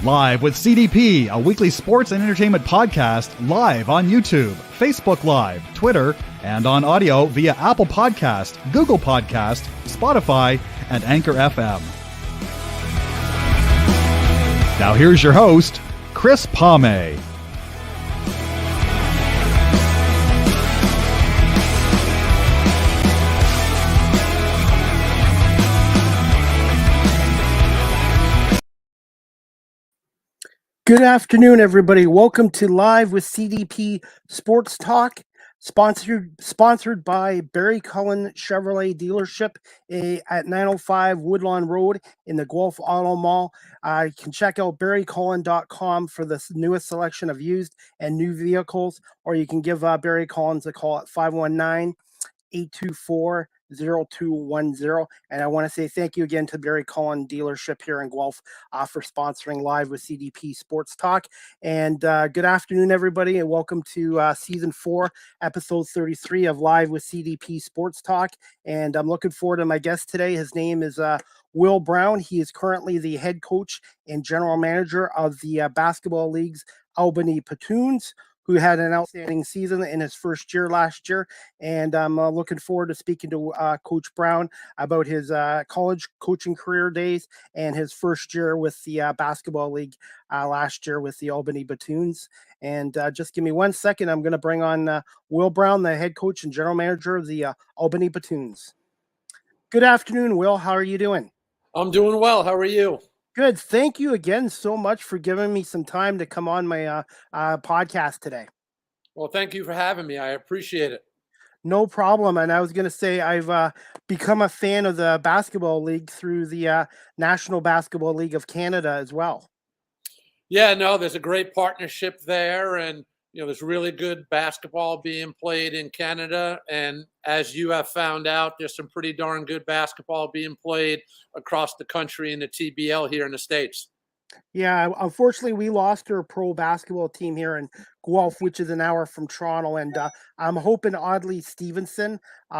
Live with CDP, a weekly sports and entertainment podcast live on YouTube, Facebook Live, Twitter, and on audio via Apple Podcast, Google Podcast, Spotify, and Anchor FM. Now here's your host, Chris Palme. Good afternoon, everybody. Welcome to Live with CDP Sports Talk, sponsored by Barry Cullen Chevrolet Dealership at 905 Woodlawn Road in the Guelph Auto Mall. You can check out barrycullen.com for the newest selection of used and new vehicles, or you can give Barry Collins a call at 519-824-0210. And I want to say thank you again to Barry Cullen dealership here in Guelph for sponsoring Live with CDP Sports Talk. And good afternoon, everybody, and welcome to season 4, episode 33 of Live with CDP Sports Talk. And I'm looking forward to my guest today. His name is Will Brown. He is currently the head coach and general manager of the basketball league's Albany Patroons, who had an outstanding season in his first year last year. And I'm looking forward to speaking to Coach Brown about his college coaching career days and his first year with the basketball league last year with the Albany Patroons. And just give me 1 second. I'm going to bring on Will Brown, the head coach and general manager of the Albany Patroons. Good afternoon, Will. How are you doing? I'm doing well. How are you? Good. Thank you again so much for giving me some time to come on my podcast today. Well, thank you for having me. I appreciate it. No problem. And I was going to say I've become a fan of the basketball league through the National Basketball League of Canada as well. Yeah, no, there's a great partnership there. And, there's really good basketball being played in Canada. And as you have found out, there's some pretty darn good basketball being played across the country in the TBL here in the States. Yeah, unfortunately, we lost our pro basketball team here in Guelph, which is an hour from Toronto. And I'm hoping Audley Stevenson,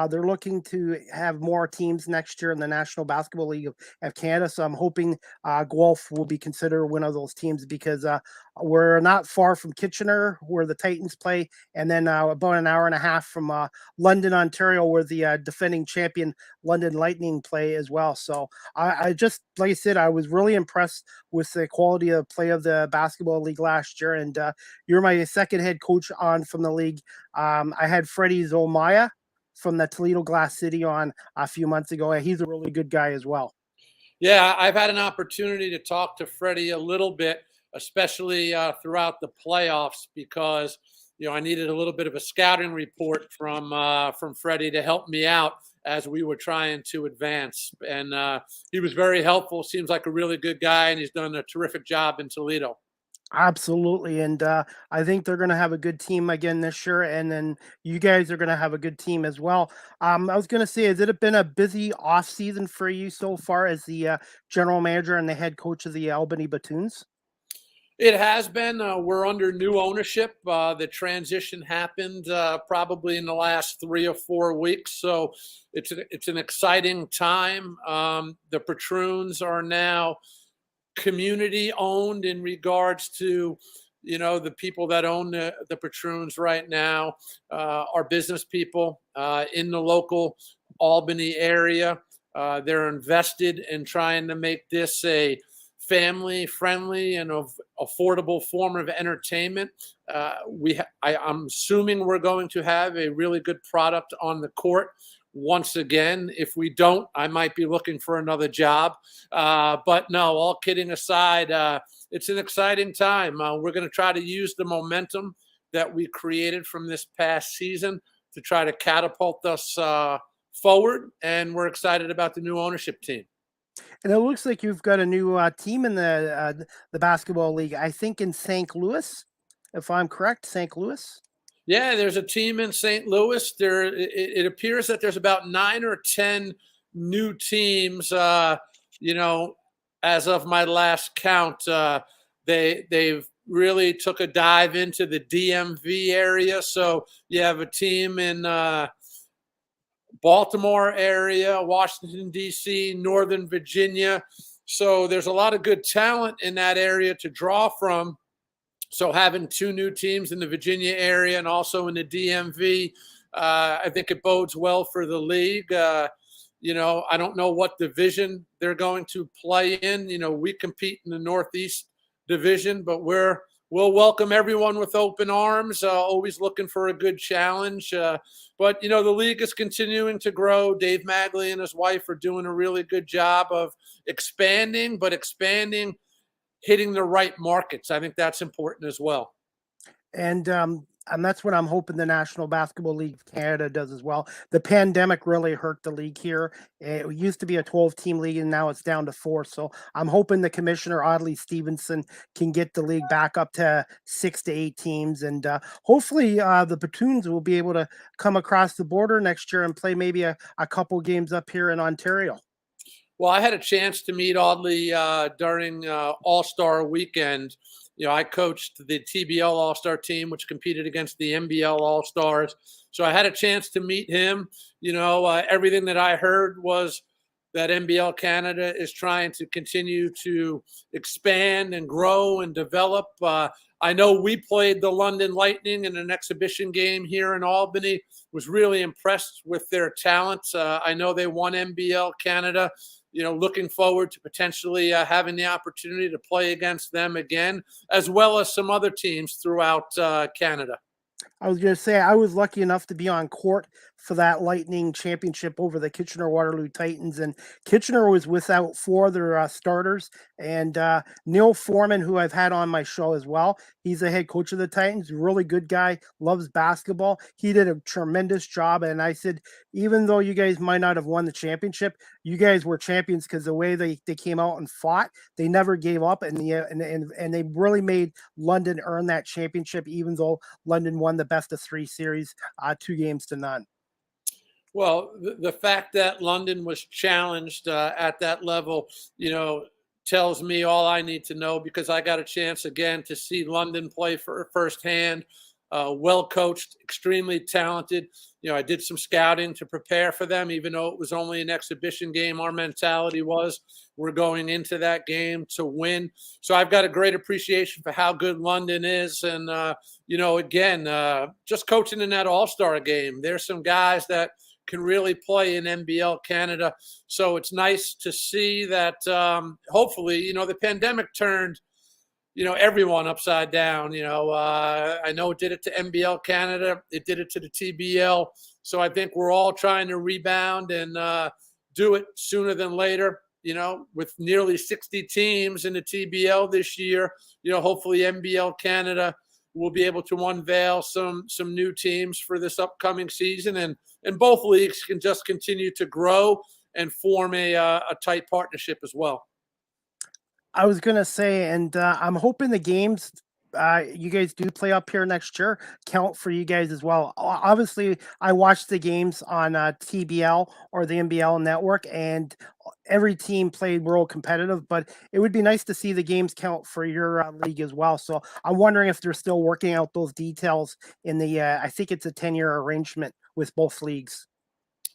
they're looking to have more teams next year in the National Basketball League of Canada. So I'm hoping Guelph will be considered one of those teams because we're not far from Kitchener, where the Titans play, and then about an hour and a half from London, Ontario, where the defending champion London Lightning play as well. So I just, like I said, I was really impressed with the quality of play of the basketball league last year. And you're my second head coach on from the league. I had Freddie Zolmaya from the Toledo Glass City on a few months ago. He's a really good guy as well. Yeah, I've had an opportunity to talk to Freddie a little bit, especially throughout the playoffs, because I needed a little bit of a scouting report from Freddie to help me out as we were trying to advance. And he was very helpful. Seems like a really good guy, and he's done a terrific job in Toledo. Absolutely. And I think they're going to have a good team again this year. And then you guys are going to have a good team as well. I was going to say, has it been a busy off season for you so far as the general manager and the head coach of the Albany Patroons? It has been. We're under new ownership. The transition happened probably in the last 3 or 4 weeks. So it's an exciting time. The Patroons are now community owned in regards to, the people that own the Patroons right now are business people in the local Albany area. They're invested in trying to make this a family-friendly and affordable form of entertainment. I'm assuming we're going to have a really good product on the court. Once again, if we don't, I might be looking for another job. But no, all kidding aside, it's an exciting time. We're going to try to use the momentum that we created from this past season to try to catapult us forward. And we're excited about the new ownership team. And it looks like you've got a new team in the basketball league, I think in St. Louis, if I'm correct, St. Louis. Yeah, there's a team in St. Louis. It appears that there's about 9 or 10 new teams. As of my last count, they've really took a dive into the DMV area. So you have a team in Baltimore area, Washington, D.C., Northern Virginia, So there's a lot of good talent in that area to draw from. So having 2 new teams in the Virginia area and also in the DMV, I think it bodes well for the league. I don't know what division they're going to play in. We compete in the Northeast division, but we'll welcome everyone with open arms, always looking for a good challenge. But the league is continuing to grow. Dave Magley and his wife are doing a really good job of expanding, hitting the right markets. I think that's important as well. And that's what I'm hoping the National Basketball League of Canada does as well. The pandemic really hurt the league here. It used to be a 12-team league, and now it's down to 4. So I'm hoping the commissioner, Audley Stevenson, can get the league back up to 6 to 8 teams. And hopefully the Patroons will be able to come across the border next year and play maybe a couple games up here in Ontario. Well, I had a chance to meet Audley during All-Star Weekend. I coached the TBL All-Star team, which competed against the NBL All-Stars. So I had a chance to meet him. Everything that I heard was that NBL Canada is trying to continue to expand and grow and develop. I know we played the London Lightning in an exhibition game here in Albany. Was really impressed with their talent. I know they won NBL Canada. Looking forward to potentially having the opportunity to play against them again, as well as some other teams throughout Canada. I was going to say, I was lucky enough to be on court for that Lightning championship over the Kitchener-Waterloo Titans, and Kitchener was without 4 of their starters, and Neil Foreman, who I've had on my show as well, he's the head coach of the Titans, really good guy, loves basketball. He did a tremendous job, and I said, even though you guys might not have won the championship, you guys were champions because the way they came out and fought, they never gave up, and they really made London earn that championship, even though London won the best of 3 series, 2 games to none. Well, the fact that London was challenged at that level, tells me all I need to know, because I got a chance again to see London play firsthand. Well coached, extremely talented. I did some scouting to prepare for them, even though it was only an exhibition game. Our mentality was we're going into that game to win. So I've got a great appreciation for how good London is. And, just coaching in that All-Star game, there's some guys that can really play in NBL Canada. So it's nice to see that hopefully, the pandemic turned everyone upside down. I know it did it to NBL Canada. It did it to the TBL. So I think we're all trying to rebound and do it sooner than later. With nearly 60 teams in the TBL this year, hopefully NBL Canada will be able to unveil some new teams for this upcoming season, and both leagues can just continue to grow and form a tight partnership as well. I was going to say, and I'm hoping the games you guys do play up here next year count for you guys as well. Obviously, I watched the games on TBL or the NBL network, and every team played real competitive, but it would be nice to see the games count for your league as well. So I'm wondering if they're still working out those details in the, I think it's a 10-year arrangement with both leagues.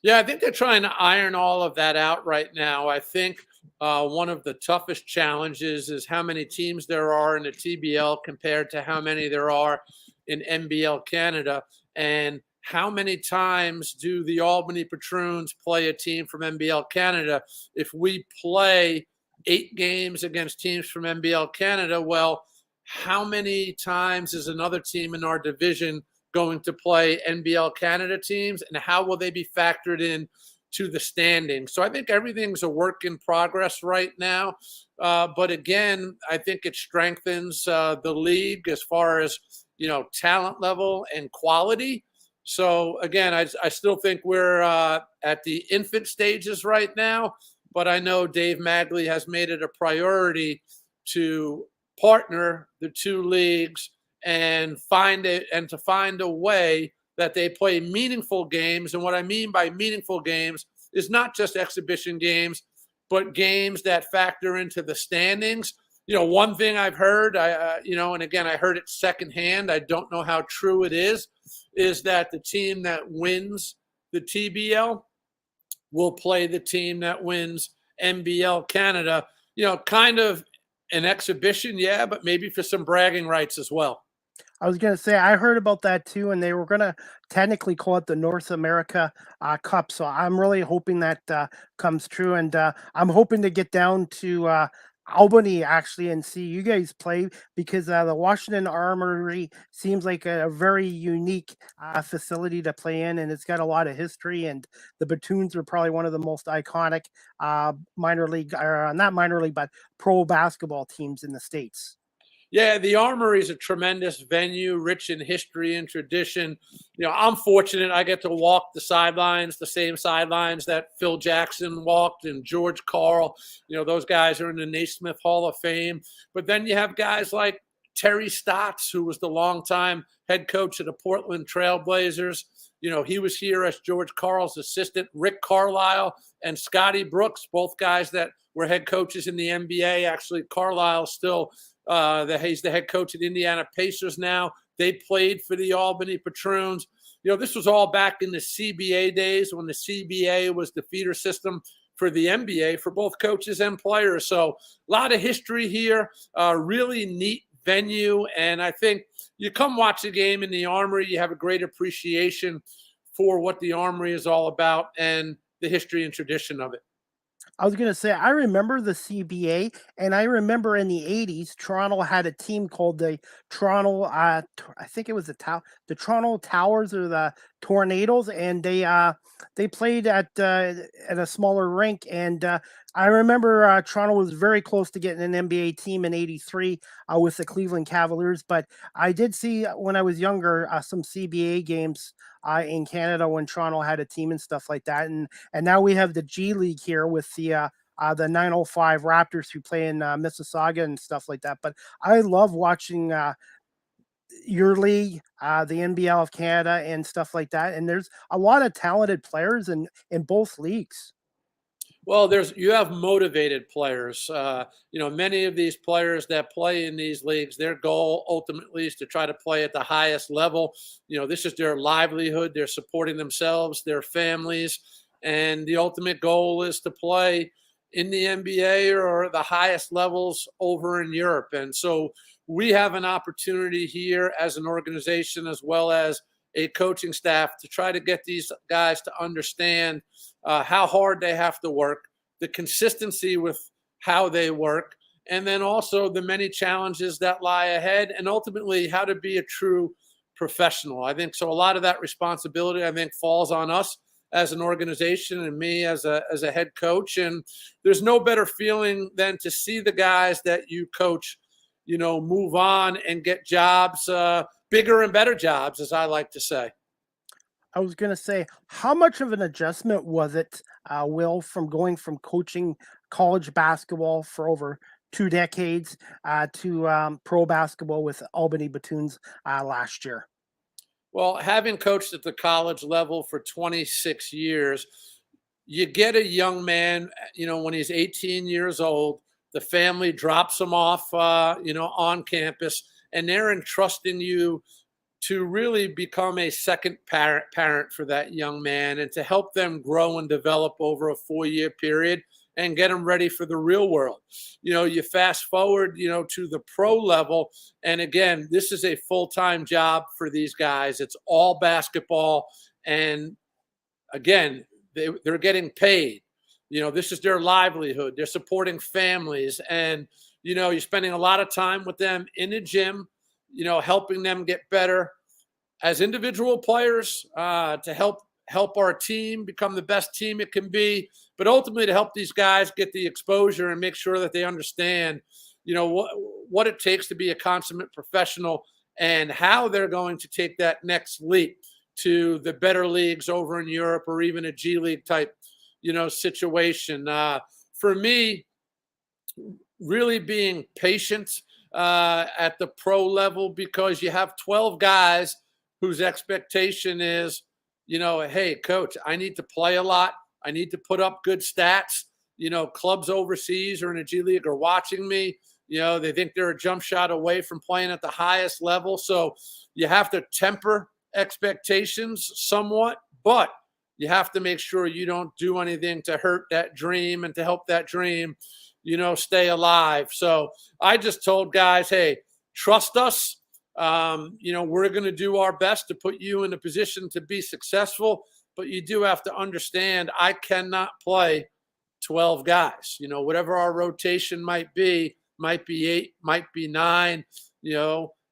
Yeah, I think they're trying to iron all of that out right now. I think one of the toughest challenges is how many teams there are in the TBL compared to how many there are in NBL Canada, and how many times do the Albany Patroons play a team from NBL Canada? If we play 8 games against teams from NBL Canada, well, how many times is another team in our division going to play NBL Canada teams, and how will they be factored in to the standings? So I think everything's a work in progress right now. But again, I think it strengthens the league as far as, talent level and quality. So again, I still think we're at the infant stages right now, but I know Dave Magley has made it a priority to partner the 2 leagues and to find a way that they play meaningful games. And what I mean by meaningful games is not just exhibition games, but games that factor into the standings. One thing I've heard, and again, I heard it secondhand, I don't know how true it is that the team that wins the TBL will play the team that wins NBL Canada, kind of an exhibition, yeah, but maybe for some bragging rights as well. I was going to say, I heard about that too, and they were going to technically call it the North America Cup. So I'm really hoping that comes true. And I'm hoping to get down to Albany actually and see you guys play, because the Washington Armory seems like a very unique facility to play in, and it's got a lot of history. And the Patroons are probably one of the most iconic minor league, or not minor league, but pro basketball teams in the States. Yeah, the Armory is a tremendous venue, rich in history and tradition. I'm fortunate I get to walk the sidelines, the same sidelines that Phil Jackson walked and George Karl. Those guys are in the Naismith Hall of Fame. But then you have guys like Terry Stotts, who was the longtime head coach of the Portland Trail Blazers. He was here as George Karl's assistant. Rick Carlisle and Scotty Brooks, both guys that were head coaches in the NBA. Actually, Carlisle still he's the head coach at Indiana Pacers now. They played for the Albany Patroons. This was all back in the CBA days, when the CBA was the feeder system for the NBA for both coaches and players. So a lot of history here, really neat venue. And I think you come watch a game in the Armory, you have a great appreciation for what the Armory is all about and the history and tradition of it. I was going to say, I remember the CBA, and I remember in the 80s, Toronto had a team called the Toronto, I think it was the Toronto Towers or the Tornadoes, and they played at a smaller rink. And I remember Toronto was very close to getting an NBA team in '83 with the Cleveland Cavaliers. But I did see, when I was younger, some CBA games in Canada when Toronto had a team and stuff like that. And now we have the G League here with the 905 Raptors who play in Mississauga and stuff like that. But I love watching your league, the NBL of Canada and stuff like that. And there's a lot of talented players in both leagues. Well, you have motivated players. Many of these players that play in these leagues, their goal ultimately is to try to play at the highest level. This is their livelihood. They're supporting themselves, their families, and the ultimate goal is to play in the NBA or the highest levels over in Europe. And so we have an opportunity here as an organization, as well as a coaching staff, to try to get these guys to understand how hard they have to work, the consistency with how they work, and then also the many challenges that lie ahead, and ultimately how to be a true professional. I think so. A lot of that responsibility, I think, falls on us as an organization and me as a head coach. And there's no better feeling than to see the guys that you coach, move on and get jobs, bigger and better jobs, as I like to say. I was going to say, how much of an adjustment was it, Will, from going from coaching college basketball for over 2 decades to pro basketball with Albany Patroons last year? Well, having coached at the college level for 26 years, you get a young man, when he's 18 years old, the family drops him off, on campus, and they're entrusting you to really become a second parent for that young man and to help them grow and develop over a 4-year period and get them ready for the real world. You fast forward, to the pro level. And again, this is a full-time job for these guys. It's all basketball. And again, they're getting paid. This is their livelihood. They're supporting families. And, you're spending a lot of time with them in the gym, helping them get better as individual players, to help our team become the best team it can be, but ultimately to help these guys get the exposure and make sure that they understand, what it takes to be a consummate professional and how they're going to take that next leap to the better leagues over in Europe or even a G League type, situation. For me, really being patient at the pro level, because you have 12 guys whose expectation is, hey, coach, I need to play a lot. I need to put up good stats. Clubs overseas or in a G League are watching me. They think they're a jump shot away from playing at the highest level. So you have to temper expectations somewhat, but you have to make sure you don't do anything to hurt that dream and to help that dream, stay alive. So I just told guys, hey, trust us. We're going to do our best to put you in a position to be successful, but you do have to understand I cannot play 12 guys. Whatever our rotation might be 8, might be 9,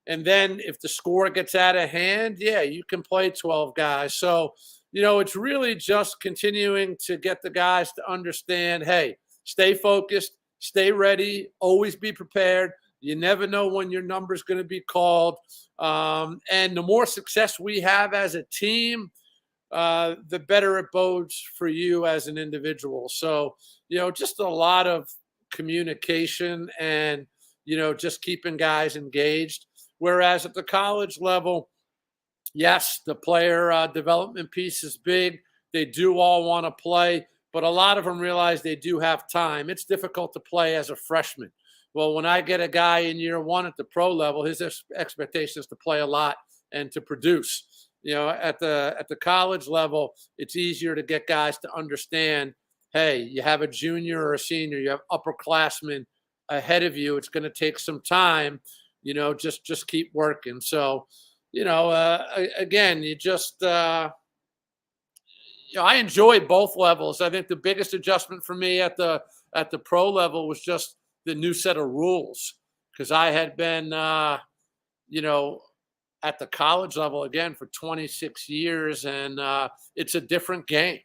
and then if the score gets out of hand, yeah, you can play 12 guys. So, it's really just continuing to get the guys to understand, hey, stay focused, stay ready, always be prepared. You never know when your number is going to be called. And the more success we have as a team, the better it bodes for you as an individual. So, just a lot of communication and, just keeping guys engaged. Whereas at the college level, yes, the player development piece is big. They do all want to play, but a lot of them realize they do have time. It's difficult to play as a freshman. Well, when I get a guy in year 1 at the pro level, his expectation is to play a lot and to produce. At the college level, it's easier to get guys to understand, hey, you have a junior or a senior, you have upperclassmen ahead of you. It's going to take some time, just keep working. So, again, you just, I enjoy both levels. I think the biggest adjustment for me at the pro level was just the new set of rules, because I had been, at the college level again for 26 years, and it's a different game.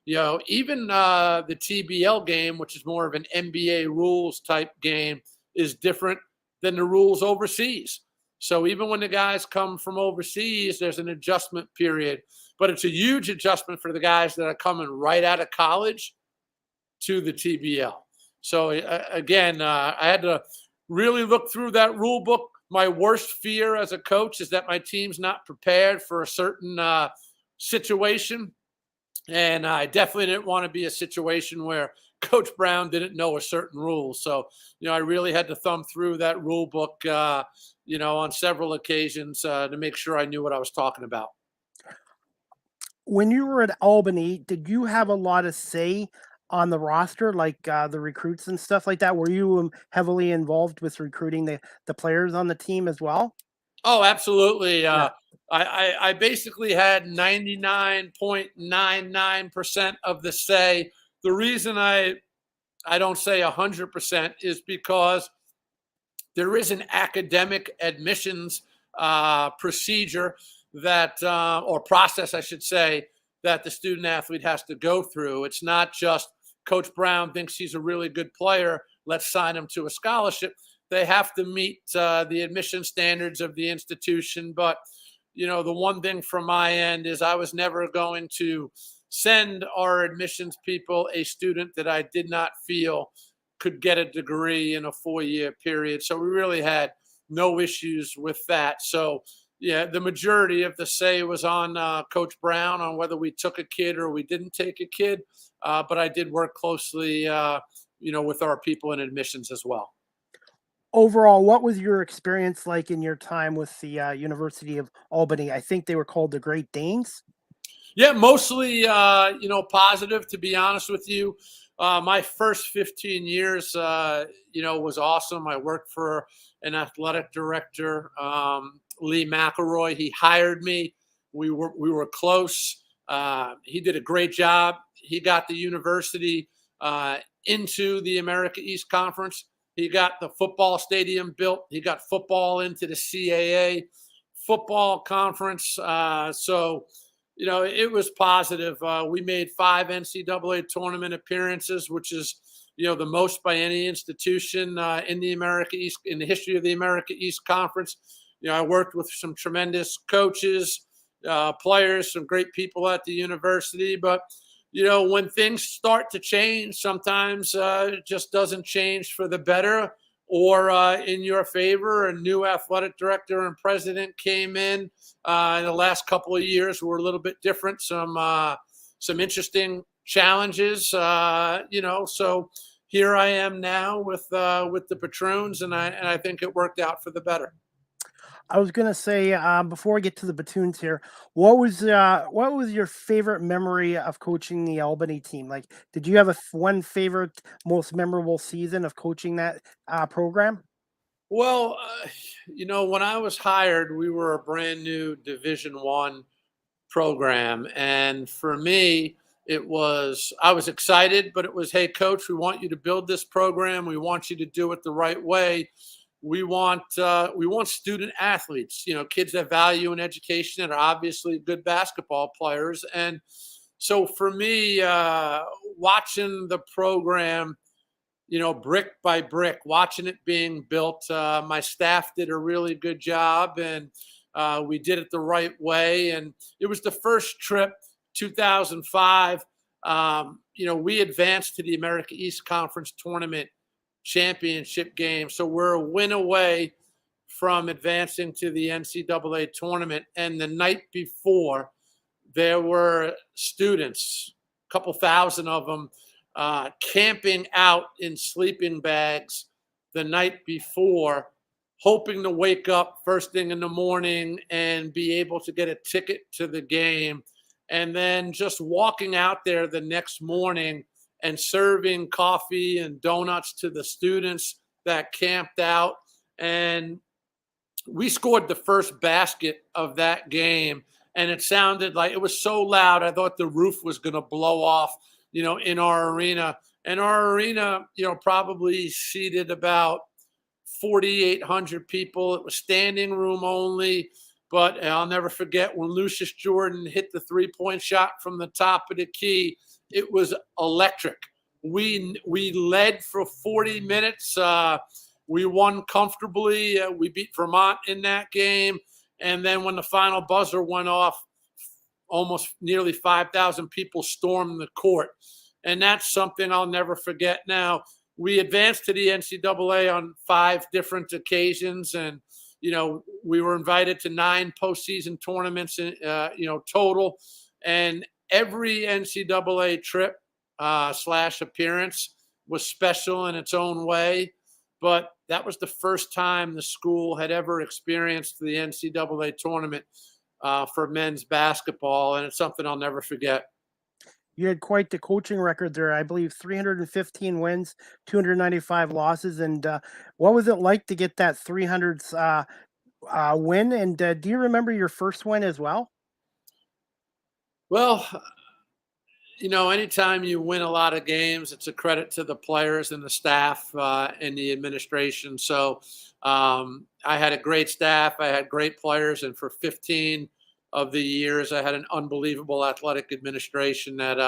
Even the TBL game, which is more of an NBA rules type game, is different than the rules overseas. So even when the guys come from overseas, there's an adjustment period, but it's a huge adjustment for the guys that are coming right out of college to the TBL. So again, I had to really look through that rule book. My worst fear as a coach is that my team's not prepared for a certain situation. And I definitely didn't want to be a situation where Coach Brown didn't know a certain rule. So, I really had to thumb through that rule book, on several occasions to make sure I knew what I was talking about. When you were at Albany, did you have a lot of say on the roster, like the recruits and stuff like that? Were you heavily involved with recruiting the players on the team as well? Oh, absolutely. Yeah. I basically had 99.99% of the say. The reason I don't say 100% is because there is an academic admissions procedure that, or process, I should say, that the student athlete has to go through. It's not just Coach Brown thinks he's a really good player, let's sign him to a scholarship. They have to meet the admission standards of the institution. But, the one thing from my end is I was never going to send our admissions people a student that I did not feel could get a degree in a 4-year period. So we really had no issues with that. So, yeah, the majority of the say was on Coach Brown on whether we took a kid or we didn't take a kid. But I did work closely, with our people in admissions as well. Overall, what was your experience like in your time with the University of Albany? I think they were called the Great Danes. Yeah, mostly, positive, to be honest with you. My first 15 years, was awesome. I worked for an athletic director, Lee McElroy. He hired me. We were close. He did a great job. He got the university into the America East Conference. He got the football stadium built. He got football into the CAA football conference. So, it was positive. We made 5 NCAA tournament appearances, which is, the most by any institution in the America East, in the history of the America East Conference. I worked with some tremendous coaches, players, some great people at the university. But, when things start to change, sometimes it just doesn't change for the better or in your favor. A new athletic director and president came in the last couple of years were a little bit different. Some interesting challenges, So here I am now with the Patroons, and I think it worked out for the better. I was gonna say, before I get to the Patroons here, what was your favorite memory of coaching the Albany team? Like, did you have one favorite, most memorable season of coaching that program? Well, when I was hired, we were a brand new Division One program, and for me, I was excited, but it was, hey, coach, we want you to build this program. We want you to do it the right way. We want student athletes, kids that value in education and are obviously good basketball players. And so for me, watching the program, brick by brick, watching it being built. My staff did a really good job, and we did it the right way. And it was the first trip, 2005. We advanced to the America East Conference Tournament championship game. So we're a win away from advancing to the NCAA tournament. And the night before, there were students, a couple thousand of them, camping out in sleeping bags the night before, hoping to wake up first thing in the morning and be able to get a ticket to the game. And then just walking out there the next morning and serving coffee and donuts to the students that camped out. And we scored the first basket of that game. And it sounded like it was so loud, I thought the roof was going to blow off, in our arena. And our arena, probably seated about 4,800 people. It was standing room only. But I'll never forget when Lucius Jordan hit the three-point shot from the top of the key. It was electric. We led for 40 minutes. We won comfortably. We beat Vermont in that game. And then when the final buzzer went off, almost nearly 5,000 people stormed the court. And that's something I'll never forget. Now, we advanced to the NCAA on 5 different occasions. And, we were invited to 9 postseason tournaments, total. And every NCAA trip / appearance was special in its own way. But that was the first time the school had ever experienced the NCAA tournament for men's basketball. And it's something I'll never forget. You had quite the coaching record there. I believe 315 wins, 295 losses. And what was it like to get that 300th win? And do you remember your first win as well? Well, anytime you win a lot of games, it's a credit to the players and the staff and the administration. So I had a great staff. I had great players. And for 15 of the years, I had an unbelievable athletic administration that,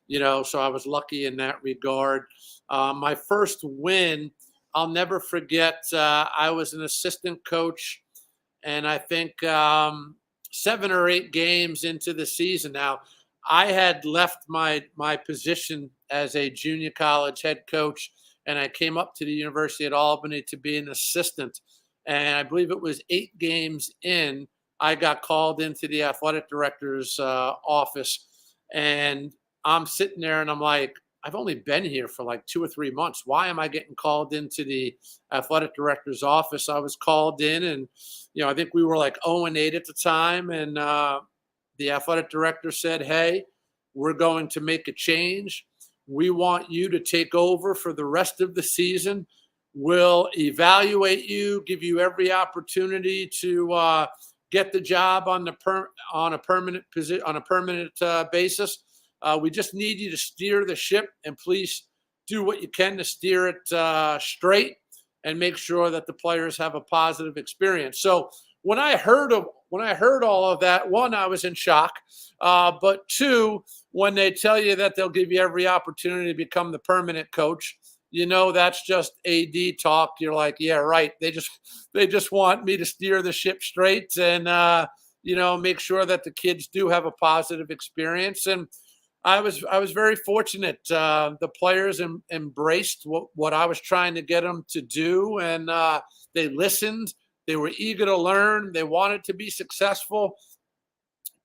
so I was lucky in that regard. My first win, I'll never forget. I was an assistant coach, and I think 7 or 8 games into the season. Now, I had left my position as a junior college head coach, and I came up to the University at Albany to be an assistant. And I believe it was 8 games in, I got called into the athletic director's office. And I'm sitting there and I'm like, I've only been here for like 2 or 3 months. Why am I getting called into the athletic director's office? I was called in, and, I think we were like 0-8 at the time. And the athletic director said, hey, we're going to make a change. We want you to take over for the rest of the season. We'll evaluate you, give you every opportunity to get the job on a permanent basis. We just need you to steer the ship, and please do what you can to steer it straight and make sure that the players have a positive experience. So when I heard all of that, 1, I was in shock. But 2, when they tell you that they'll give you every opportunity to become the permanent coach, that's just AD talk. You're like, yeah, right. They just want me to steer the ship straight and, make sure that the kids do have a positive experience. And I was very fortunate. The players embraced what I was trying to get them to do. And they listened. They were eager to learn. They wanted to be successful.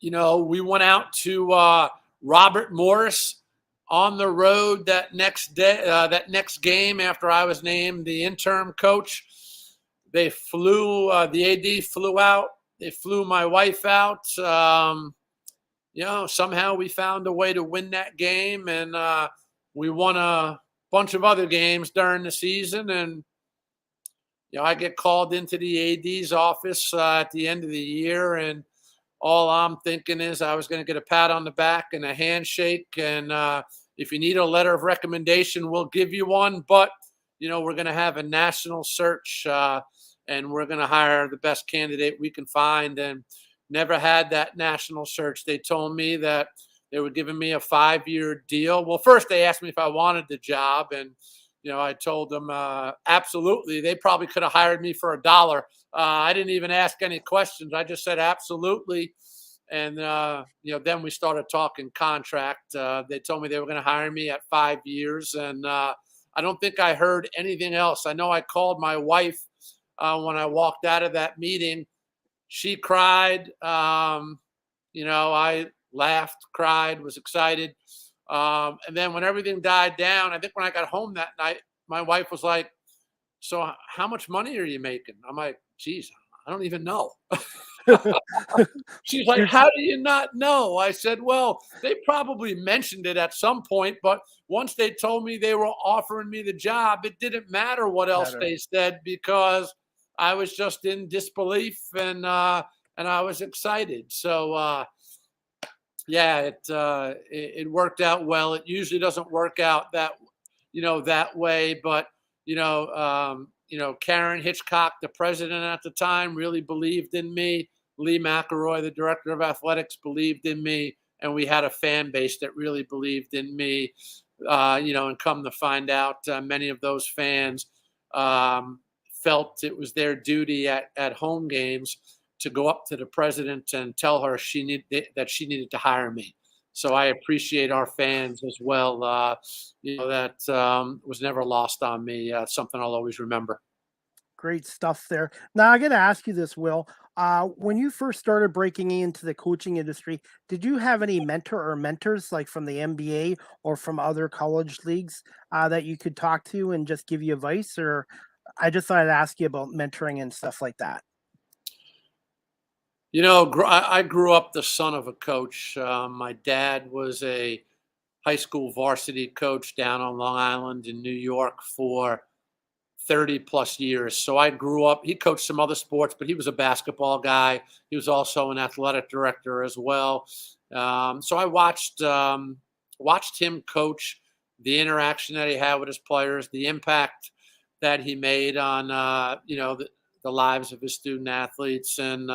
We went out to Robert Morris on the road that next day, that next game after I was named the interim coach. they flew, the AD flew out. They flew my wife out. Somehow we found a way to win that game, and we won a bunch of other games during the season. And I get called into the AD's office at the end of the year, and all I'm thinking is I was going to get a pat on the back and a handshake, and if you need a letter of recommendation, we'll give you one. But we're going to have a national search, and we're going to hire the best candidate we can find. And never had that national search. They told me that they were giving me a 5-year deal. Well, first they asked me if I wanted the job, and I told them absolutely. They probably could have hired me for $1. I didn't even ask any questions. I just said absolutely. And then we started talking contract. They told me they were going to hire me at 5 years, and I don't think I heard anything else. I know I called my wife when I walked out of that meeting. She cried. I laughed, cried, was excited. And then when everything died down, I think when I got home that night, my wife was like, "So how much money are you making?" I'm like, "Geez, I don't even know." She's like, "How do you not know?" I said, "Well, they probably mentioned it at some point, but once they told me they were offering me the job, it didn't matter what else they said, because I was just in disbelief, and I was excited." So it worked out well. It usually doesn't work out that way, but Karen Hitchcock, the president at the time, really believed in me. Lee McElroy, the director of athletics, believed in me, and we had a fan base that really believed in me. And come to find out, many of those fans felt it was their duty at home games to go up to the president and tell her that she needed to hire me. So I appreciate our fans as well. That was never lost on me. Something I'll always remember. Great stuff there. Now I got to ask you this, Will. When you first started breaking into the coaching industry, did you have any mentor or mentors, like from the NBA or from other college leagues, that you could talk to and just give you advice? Or I just thought I'd ask you about mentoring and stuff like that. I grew up the son of a coach. My dad was a high school varsity coach down on Long Island in New York for 30 plus years. So I grew up, he coached some other sports, but he was a basketball guy. He was also an athletic director as well. So I watched him coach, the interaction that he had with his players, the impact that he made on, the lives of his student athletes. And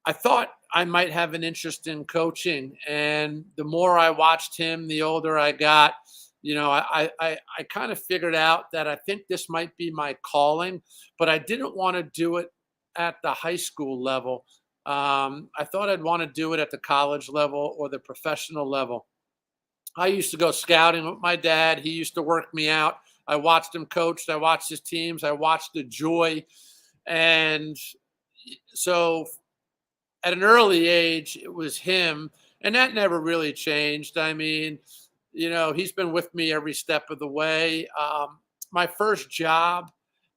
I thought I might have an interest in coaching. And the more I watched him, the older I got. I kind of figured out that I think this might be my calling, but I didn't want to do it at the high school level. I thought I'd want to do it at the college level or the professional level. I used to go scouting with my dad. He used to work me out. I watched him coach. I watched his teams. I watched the joy. And so at an early age, it was him. And that never really changed. I mean, he's been with me every step of the way. My first job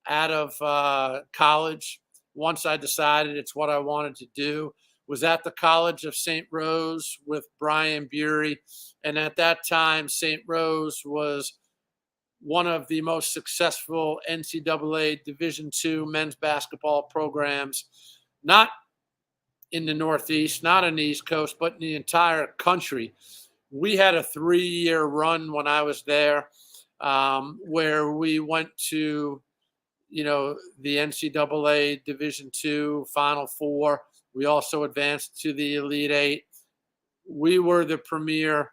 out of college, once I decided it's what I wanted to do, was at the College of St. Rose with Brian Bury. And at that time, St. Rose was one of the most successful NCAA Division II men's basketball programs, not in the Northeast, not on the East Coast, but in the entire country. We had a 3-year run when I was there, where we went to, the NCAA Division II Final Four. We also advanced to the Elite Eight. We were the premier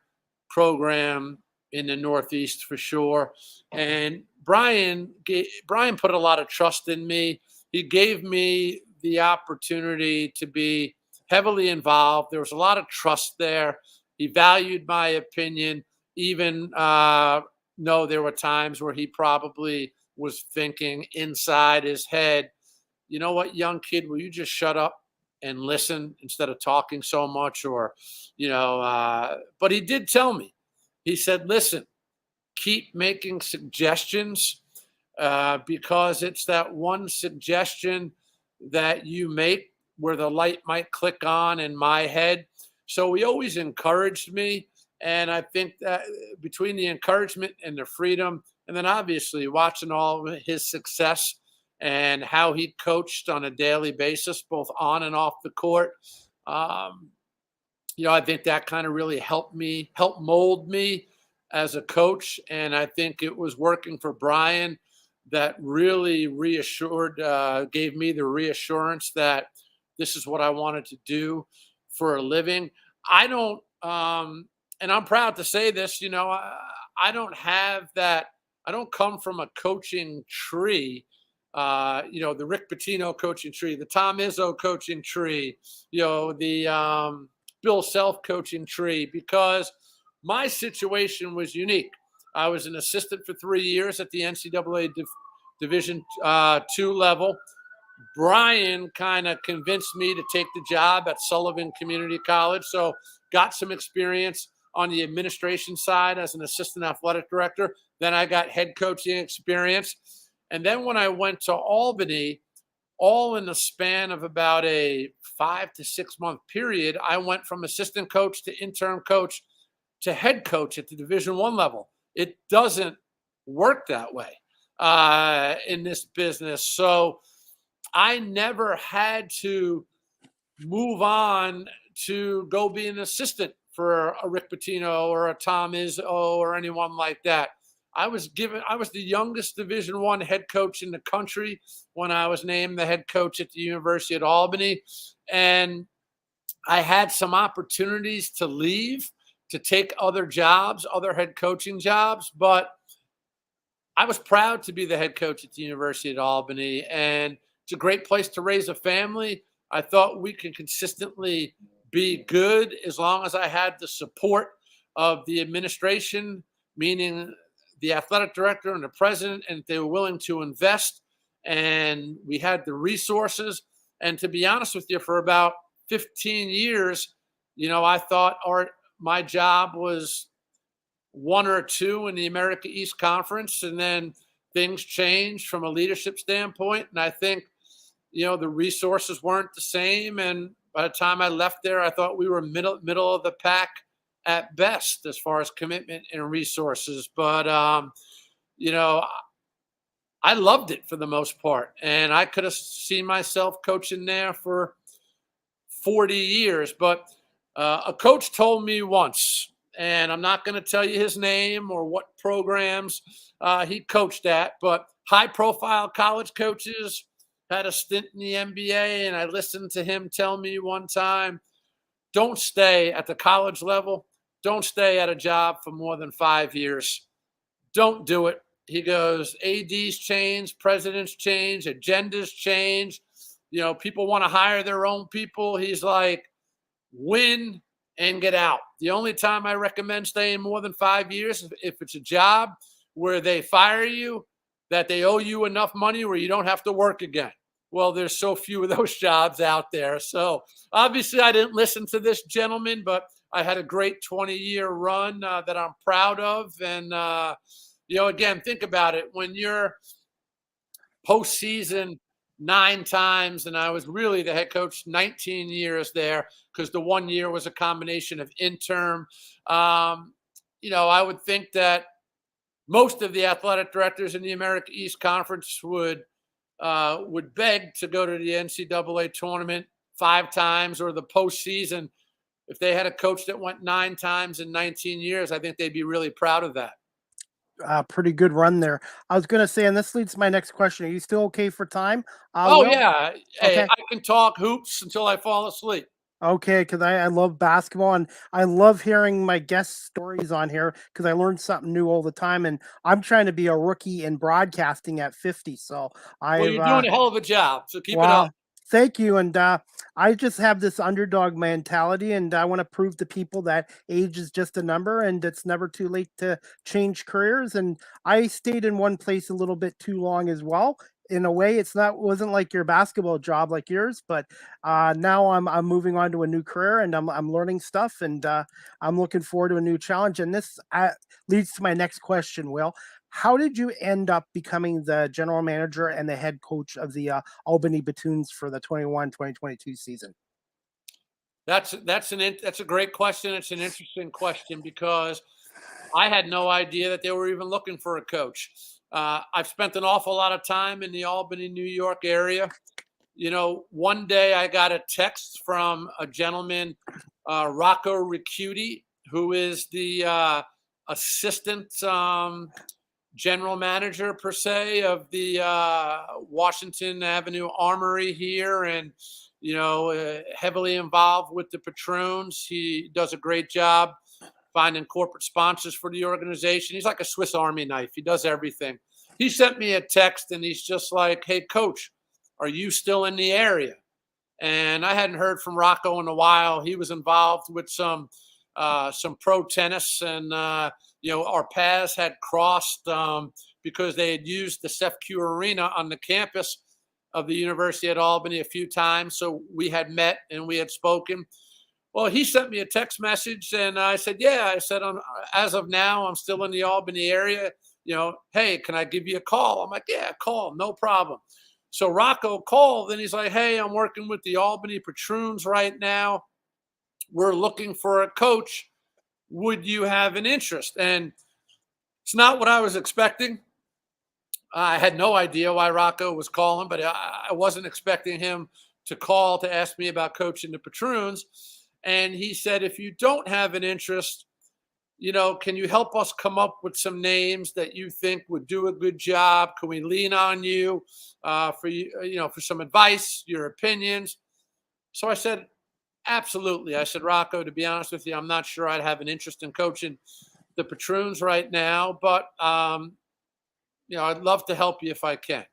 program in the Northeast for sure. And Brian put a lot of trust in me. He gave me the opportunity to be heavily involved. There was a lot of trust there. He valued my opinion, even though there were times where he probably was thinking inside his head, "You know what, young kid, will you just shut up and listen instead of talking so much?" Or, but he did tell me, he said, "Listen, keep making suggestions. because it's that one suggestion that you make where the light might click on in my head. So he always encouraged me. And I think that between the encouragement and the freedom, and then obviously watching all of his success and how he coached on a daily basis, both on and off the court, I think that kind of really helped mold me as a coach. And I think it was working for Brian that really gave me the reassurance that this is what I wanted to do for a living. I don't, and I'm proud to say this, I don't have that. I don't come from a coaching tree, the Rick Pitino coaching tree, the Tom Izzo coaching tree, the Bill Self coaching tree, because my situation was unique. I was an assistant for 3 years at the NCAA Division II level. Brian kind of convinced me to take the job at Sullivan Community College. So got some experience on the administration side as an assistant athletic director. Then I got head coaching experience. And then when I went to Albany, all in the span of about a 5 to 6 month period, I went from assistant coach to interim coach to head coach at the Division I level. It doesn't work that way in this business. So I never had to move on to go be an assistant for a Rick Pitino or a Tom Izzo or anyone like that. I was the youngest Division I head coach in the country when I was named the head coach at the University of Albany. And I had some opportunities to leave, to take other jobs, other head coaching jobs, but I was proud to be the head coach at the University of Albany, and it's a great place to raise a family. I thought we could consistently be good as long as I had the support of the administration, meaning the athletic director and the president, and they were willing to invest, and we had the resources. And to be honest with you, for about 15 years, I thought my job was 1 or 2 in the America East Conference, and then things changed from a leadership standpoint. And I think, the resources weren't the same. And by the time I left there, I thought we were middle of the pack at best as far as commitment and resources. But, I loved it for the most part. And I could have seen myself coaching there for 40 years. But a coach told me once, and I'm not going to tell you his name or what programs he coached at, but high-profile college coaches had a stint in the NBA, and I listened to him tell me one time, don't stay at the college level. Don't stay at a job for more than 5 years. Don't do it. He goes, ADs change, presidents change, agendas change. People want to hire their own people. He's like, win and get out. The only time I recommend staying more than 5 years, if it's a job where they fire you, that they owe you enough money where you don't have to work again. Well, there's so few of those jobs out there. So obviously I didn't listen to this gentleman, but I had a great 20-year run that I'm proud of. And, again, think about it. When you're postseason 9 times, and I was really the head coach 19 years there because the 1 year was a combination of interim. I would think that most of the athletic directors in the America East Conference would beg to go to the NCAA tournament 5 times or the postseason. If they had a coach that went 9 times in 19 years, I think they'd be really proud of that. Pretty good run there. I was going to say, and this leads to my next question. Are you still okay for time? Will? Yeah. Hey, okay. I can talk hoops until I fall asleep. Okay, because I love basketball, and I love hearing my guest stories on here because I learn something new all the time, and I'm trying to be a rookie in broadcasting at 50. So you're doing a hell of a job, so keep it up. Thank you. And I just have this underdog mentality, and I want to prove to people that age is just a number and it's never too late to change careers. And I stayed in one place a little bit too long as well. In a way, wasn't like your basketball job like yours, but now I'm moving on to a new career, and I'm learning stuff, and I'm looking forward to a new challenge. And this leads to my next question, Will. How did you end up becoming the general manager and the head coach of the Albany Patroons for the 21-2022 season? That's a great question. It's an interesting question because I had no idea that they were even looking for a coach. I've spent an awful lot of time in the Albany, New York area. One day I got a text from a gentleman, Rocco Ricciuti, who is the assistant general manager per se of the Washington Avenue Armory here, and heavily involved with the Patroons. He does a great job finding corporate sponsors for the organization. He's like a Swiss Army knife. He does everything. He sent me a text and he's just like, "Hey, coach, are you still in the area?" And I hadn't heard from Rocco in a while. He was involved with some pro tennis, and our paths had crossed because they had used the CEFQ Arena on the campus of the University at Albany a few times. So we had met and we had spoken. Well, he sent me a text message and I said, "Yeah," I said, "as of now, I'm still in the Albany area. Hey, can I give you a call?" I'm like, "Yeah, call, no problem." So Rocco called and he's like, "Hey, I'm working with the Albany Patroons right now. We're looking for a coach. Would you have an interest?" And it's not what I was expecting. I had no idea why Rocco was calling, but I wasn't expecting him to call to ask me about coaching the Patroons. And he said, "If you don't have an interest, can you help us come up with some names that you think would do a good job? Can we lean on you for some advice, your opinions?" So I said, "Absolutely." I said, "Rocco, to be honest with you, I'm not sure I'd have an interest in coaching the Patroons right now, but I'd love to help you if I can."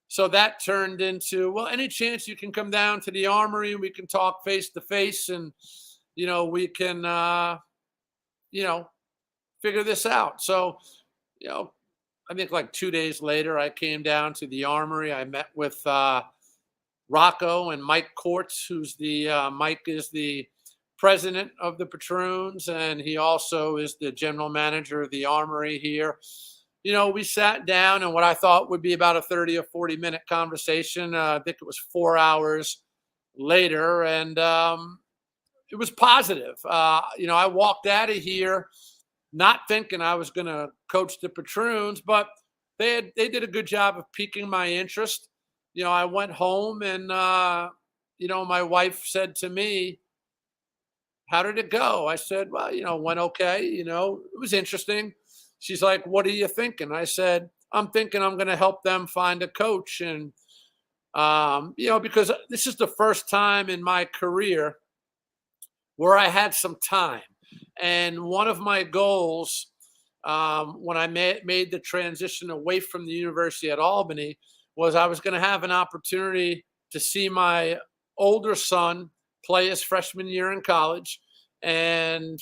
So that turned into, "Well, any chance you can come down to the Armory? We can talk face to face, and we can figure this out." So I think like 2 days later, I came down to the Armory. I met with Rocco and Mike Courts, who's Mike is the president of the Patroons, and he also is the general manager of the Armory here. We sat down, and what I thought would be about a 30 or 40-minute conversation, I think it was 4 hours later, and it was positive. I walked out of here not thinking I was going to coach the Patroons, but they did a good job of piquing my interest. I went home and, my wife said to me, "How did it go?" I said, "Well, it went okay. It was interesting." She's like, "What are you thinking?" I said, "I'm thinking I'm going to help them find a coach." And, because this is the first time in my career where I had some time. And one of my goals when I made the transition away from the University at Albany was I was going to have an opportunity to see my older son play his freshman year in college. And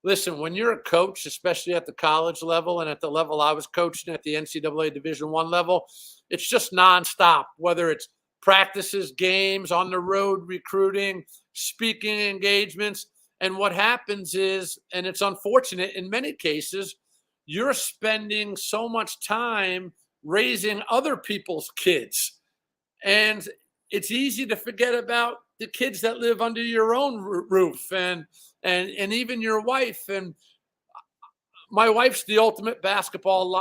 listen, when you're a coach, especially at the college level and at the level I was coaching at the NCAA Division I level, it's just nonstop, whether it's practices, games, on the road, recruiting, speaking engagements. And what happens is, and it's unfortunate in many cases, you're spending so much time raising other people's kids. And it's easy to forget about the kids that live under your own roof and even your wife. And my wife's the ultimate basketball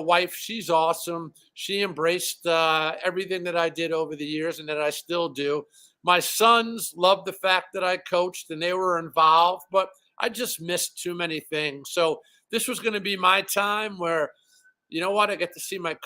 wife. She's awesome. She embraced everything that I did over the years and that I still do. My sons loved the fact that I coached and they were involved, but I just missed too many things. So this was going to be my time where, I get to see my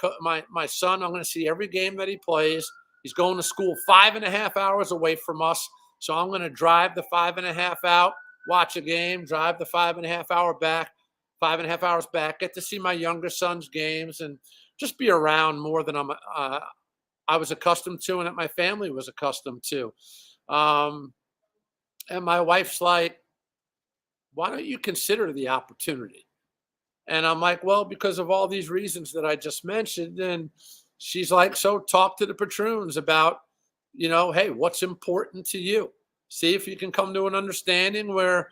son. I'm going to see every game that he plays. He's going to school 5.5 hours away from us. So I'm going to drive the 5.5 out, watch a game, drive the 5.5 hours back, get to see my younger son's games and just be around more than I was accustomed to and that my family was accustomed to. And my wife's like, "Why don't you consider the opportunity?" And I'm like, "Well, because of all these reasons that I just mentioned." And she's like, "So talk to the Patroons about, hey, what's important to you? See if you can come to an understanding where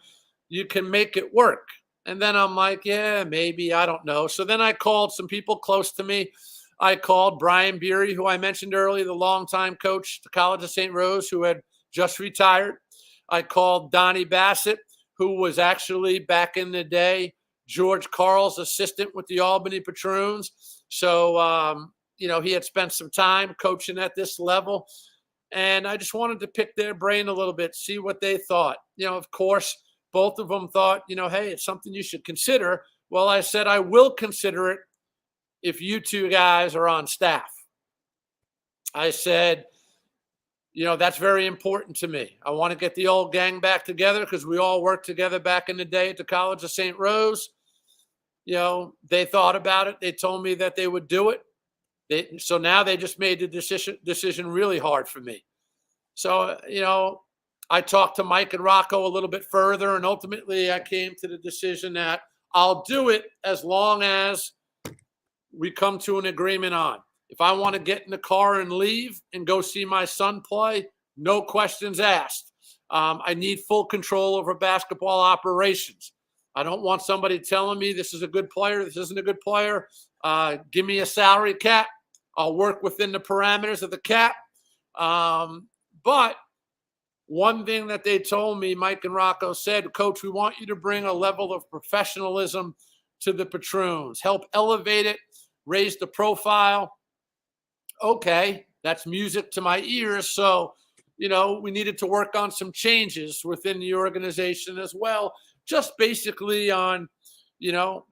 you can make it work." And then I'm like, yeah, maybe, I don't know. So then I called some people close to me. I called Brian Beery, who I mentioned earlier, the longtime coach at the College of St. Rose, who had just retired. I called Donnie Bassett, who was actually back in the day George Carl's assistant with the Albany Patroons. So, he had spent some time coaching at this level. And I just wanted to pick their brain a little bit, see what they thought. Of course, both of them thought, hey, it's something you should consider. Well, I said, I will consider it if you two guys are on staff. I said, that's very important to me. I want to get the old gang back together because we all worked together back in the day at the College of St. Rose. They thought about it. They told me that they would do it. So now they just made the decision really hard for me. So, I talked to Mike and Rocco a little bit further, and ultimately I came to the decision that I'll do it as long as we come to an agreement on. If I want to get in the car and leave and go see my son play, no questions asked. I need full control over basketball operations. I don't want somebody telling me this is a good player, this isn't a good player. Give me a salary cap. I'll work within the parameters of the cap. But one thing that they told me, Mike and Rocco said, Coach, we want you to bring a level of professionalism to the Patroons. Help elevate it, raise the profile. Okay, that's music to my ears. So, we needed to work on some changes within the organization as well, just basically on,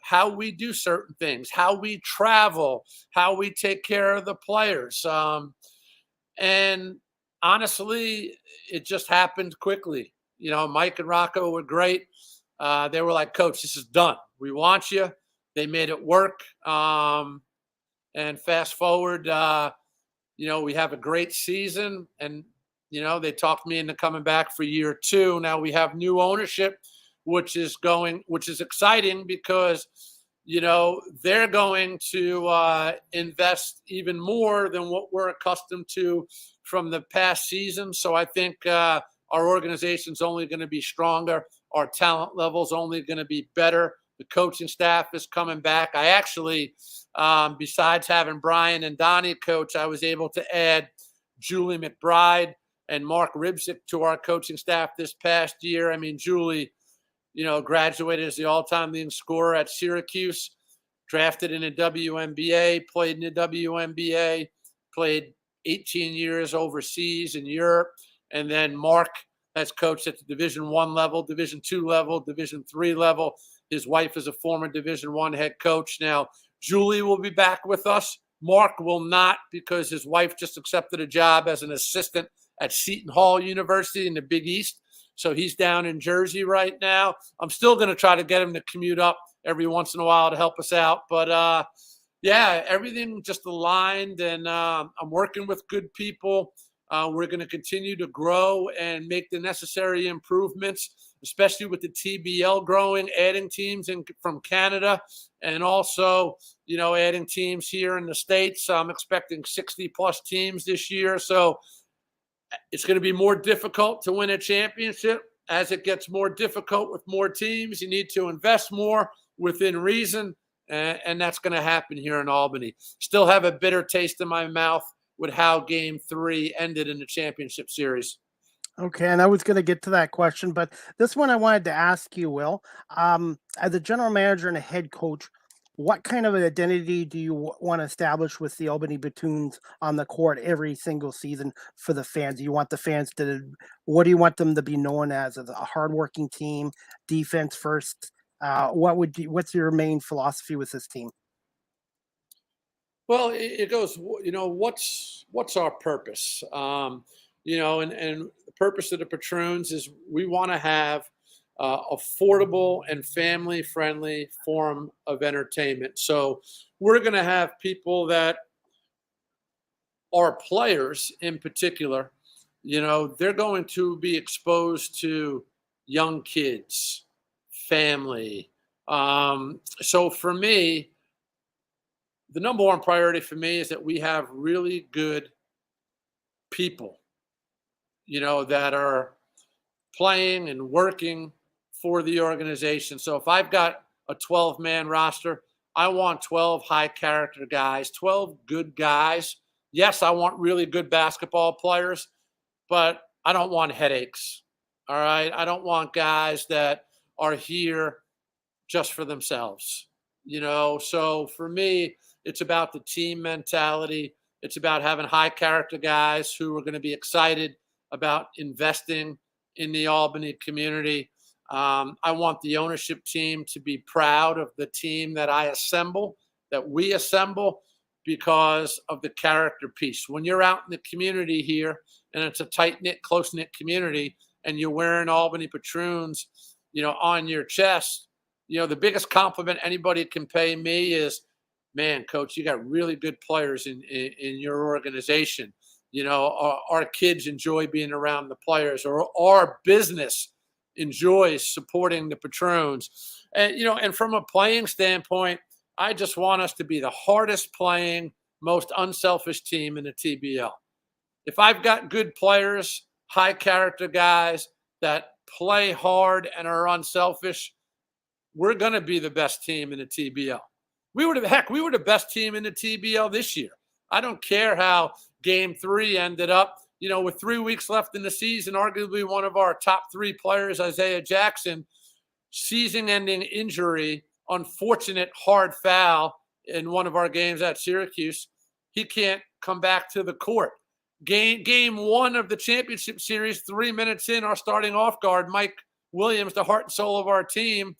how we do certain things, how we travel, how we take care of the players. And honestly, it just happened quickly. Mike and Rocco were great. They were like, Coach, this is done. We want you. They made it work. And fast forward, we have a great season, and, they talked me into coming back for year 2. Now we have new ownership, which is exciting because, they're going to invest even more than what we're accustomed to from the past season. So I think our organization's only going to be stronger. Our talent level's only going to be better. The coaching staff is coming back. I actually, besides having Brian and Donnie coach, I was able to add Julie McBride and Mark Ribsick to our coaching staff this past year. I mean, Julie, graduated as the all-time leading scorer at Syracuse, drafted in the WNBA, played in the WNBA, played 18 years overseas in Europe. And then Mark has coached at the Division I level, Division II level, Division III level. His wife is a former Division I head coach. Now, Julie will be back with us. Mark will not, because his wife just accepted a job as an assistant at Seton Hall University in the Big East. So he's down in Jersey right now. I'm still going to try to get him to commute up every once in a while to help us out. But, everything just aligned, and I'm working with good people. We're going to continue to grow and make the necessary improvements, especially with the TBL growing, adding teams from Canada, and also, adding teams here in the States. I'm expecting 60-plus teams this year. So it's going to be more difficult to win a championship. As it gets more difficult with more teams, you need to invest more within reason, and that's going to happen here in Albany. Still have a bitter taste in my mouth with how Game 3 ended in the championship series. Okay, and I was going to get to that question, but this one I wanted to ask you, Will. As a general manager and a head coach, what kind of an identity do you want to establish with the Albany Patroons on the court every single season for the fans? Do you want the fans what do you want them to be known as a hardworking team, defense first? What's your main philosophy with this team? Well, it goes, what's our purpose? And the purpose of the Patroons is we want to have affordable and family-friendly form of entertainment. So we're going to have people that are players in particular. They're going to be exposed to young kids, family. So for me, the number one priority for me is that we have really good people, that are playing and working for the organization. So if I've got a 12-man roster. I want 12 high-character guys, 12 good guys. Yes, I want really good basketball players, but I don't want headaches, all right? I don't want guys that are here just for themselves, So for me, it's about the team mentality. It's about having high-character guys who are going to be excited about investing in the Albany community. I want the ownership team to be proud of the team that we assemble, because of the character piece. When you're out in the community here, and it's a tight-knit, close-knit community, and you're wearing Albany Patroons, on your chest, the biggest compliment anybody can pay me is, man, coach, you got really good players in your organization. Our kids enjoy being around the players, or our business enjoys supporting the Patroons. And from a playing standpoint, I just want us to be the hardest playing, most unselfish team in the TBL. If I've got good players, high character guys that play hard and are unselfish, we're going to be the best team in the TBL. We were the best team in the TBL this year. I don't care how game 3 ended up. With 3 weeks left in the season, arguably one of our top 3 players, Isaiah Jackson, season-ending injury, unfortunate hard foul in one of our games at Syracuse. He can't come back to the court. Game 1 of the championship series, 3 minutes in, our starting off guard, Mike Williams, the heart and soul of our team,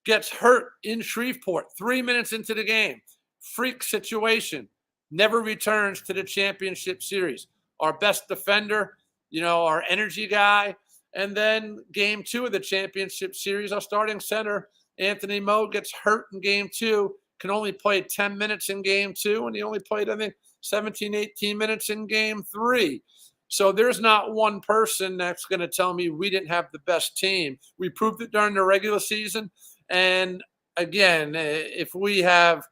gets hurt in Shreveport 3 minutes into the game. Freak situation. Never returns to the championship series. Our best defender, our energy guy. And then game 2 of the championship series, our starting center, Anthony Moe, gets hurt in game 2, can only play 10 minutes in game 2, and he only played, I think, 17, 18 minutes in game 3. So there's not one person that's going to tell me we didn't have the best team. We proved it during the regular season. And again, if we have,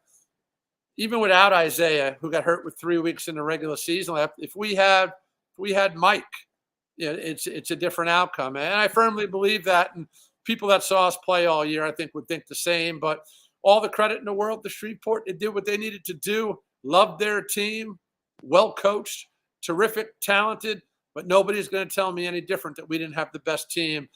even without Isaiah, who got hurt with 3 weeks in the regular season left, if we had Mike, it's a different outcome. And I firmly believe that. And people that saw us play all year, I think, would think the same. But all the credit in the world to Shreveport. They did what they needed to do, loved their team, well coached, terrific, talented. But nobody's going to tell me any different that we didn't have the best team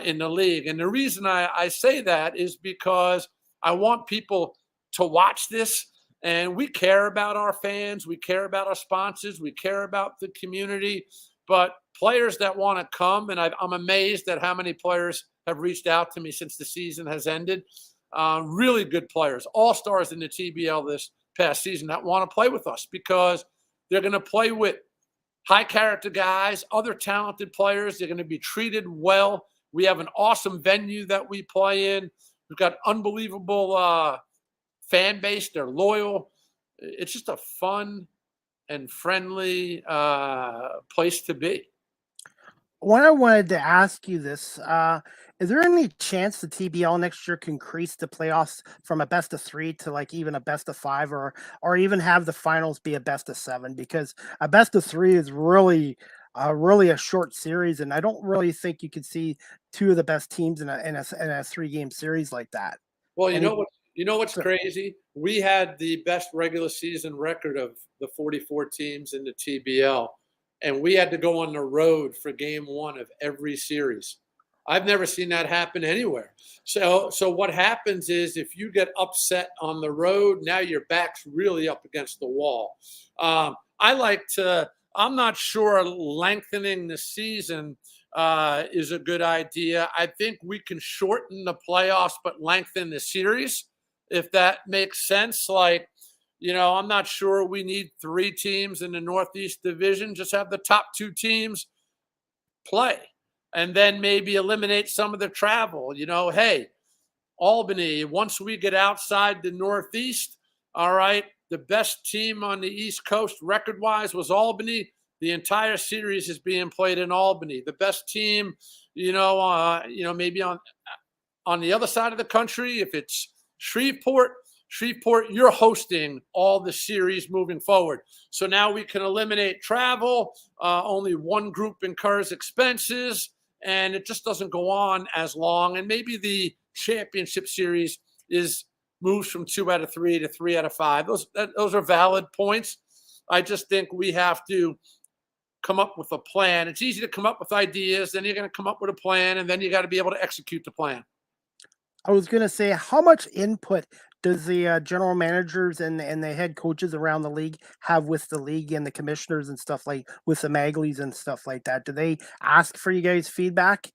in the league. And the reason I say that is because I want people to watch this. And we care about our fans. We care about our sponsors. We care about the community. But players that want to come, and I'm amazed at how many players have reached out to me since the season has ended. Really good players, all-stars in the TBL this past season that want to play with us because they're going to play with high-character guys, other talented players. They're going to be treated well. We have an awesome venue that we play in. We've got unbelievable fan base. They're loyal. It's just a fun and friendly place to be. When I wanted to ask you this, is there any chance the TBL next year can increase the playoffs from a best of 3 to like even a best of 5, or even have the finals be a best of 7? Because a best of 3 is really a short series, and I don't really think you could see 2 of the best teams in a 3-game series like that. Well, you know what's crazy? We had the best regular season record of the 44 teams in the TBL, and we had to go on the road for game 1 of every series. I've never seen that happen anywhere. So what happens is if you get upset on the road, now your back's really up against the wall. I'm not sure lengthening the season is a good idea. I think we can shorten the playoffs but lengthen the series, if that makes sense. Like, I'm not sure we need 3 teams in the Northeast Division. Just have the top 2 teams play and then maybe eliminate some of the travel. Hey, Albany, once we get outside the Northeast, all right, the best team on the East Coast record-wise was Albany. The entire series is being played in Albany. The best team, maybe on the other side of the country, if it's Shreveport, you're hosting all the series moving forward. So now we can eliminate travel. Only one group incurs expenses, and it just doesn't go on as long. And maybe the championship series is moves from 2 out of 3 to 3 out of 5. Those are valid points. I just think we have to come up with a plan. It's easy to come up with ideas, then you're going to come up with a plan, and then you got to be able to execute the plan. I was going to say, how much input does the general managers and the head coaches around the league have with the league and the commissioners and stuff, like with the Maglies and stuff like that? Do they ask for you guys' feedback?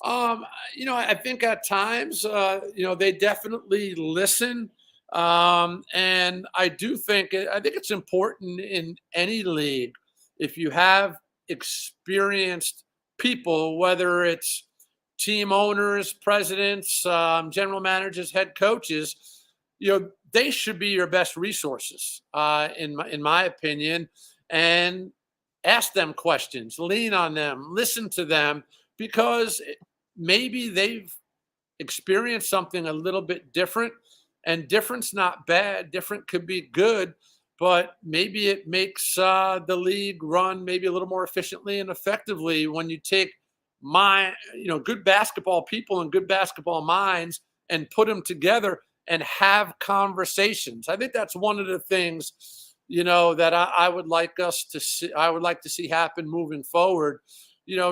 I think at times, they definitely listen. And I think it's important in any league, if you have experienced people, whether it's team owners, presidents, general managers, head coaches, they should be your best resources, in my opinion, and ask them questions, lean on them, listen to them, because maybe they've experienced something a little bit different, and different's not bad. Different could be good, but maybe it makes the league run maybe a little more efficiently and effectively when you take good basketball people and good basketball minds and put them together and have conversations. I think that's one of the things, that I would like us to see. I would like to see happen moving forward.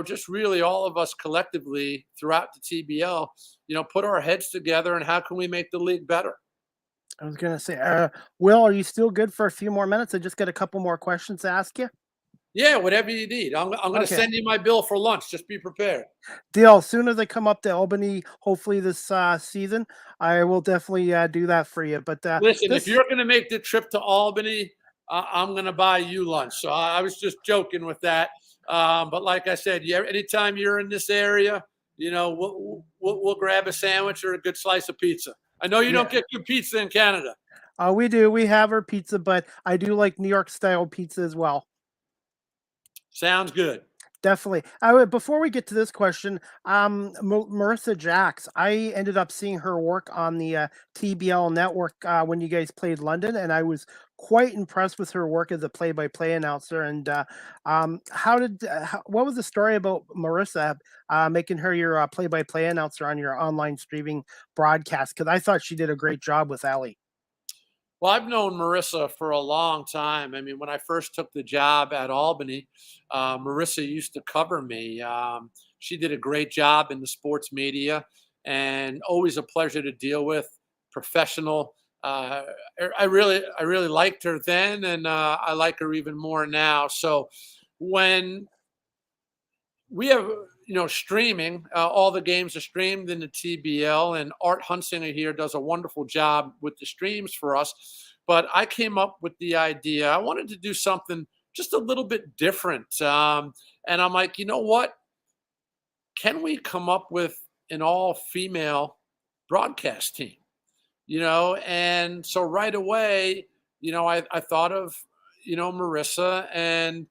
Just really all of us collectively throughout the TBL, put our heads together and how can we make the league better? I was going to say, Will, are you still good for a few more minutes? I just got a couple more questions to ask you. Yeah, whatever you need. I'm going to send you my bill for lunch. Just be prepared. Deal. As soon as I come up to Albany, hopefully this season, I will definitely do that for you. But listen, if you're going to make the trip to Albany, I'm going to buy you lunch. So I was just joking with that. But like I said, anytime you're in this area, we'll grab a sandwich or a good slice of pizza. I know you don't get good pizza in Canada. We do. We have our pizza, but I do like New York style pizza as well. Sounds good. Definitely. Before we get to this question, Marissa Jacks, I ended up seeing her work on the TBL network when you guys played London, and I was quite impressed with her work as a play-by-play announcer. And what was the story about Marissa making her your play-by-play announcer on your online streaming broadcast? Because I thought she did a great job with Allie. Well, I've known Marissa for a long time. I mean, when I first took the job at Albany, Marissa used to cover me. She did a great job in the sports media and always a pleasure to deal with, professional. I really liked her then, and I like her even more now. So when we have, streaming, all the games are streamed in the TBL, and Art Hunsinger here does a wonderful job with the streams for us. But I came up with the idea. I wanted to do something just a little bit different. And I'm like, you know what? Can we come up with an all-female broadcast team? And so right away, I thought of, Marissa, and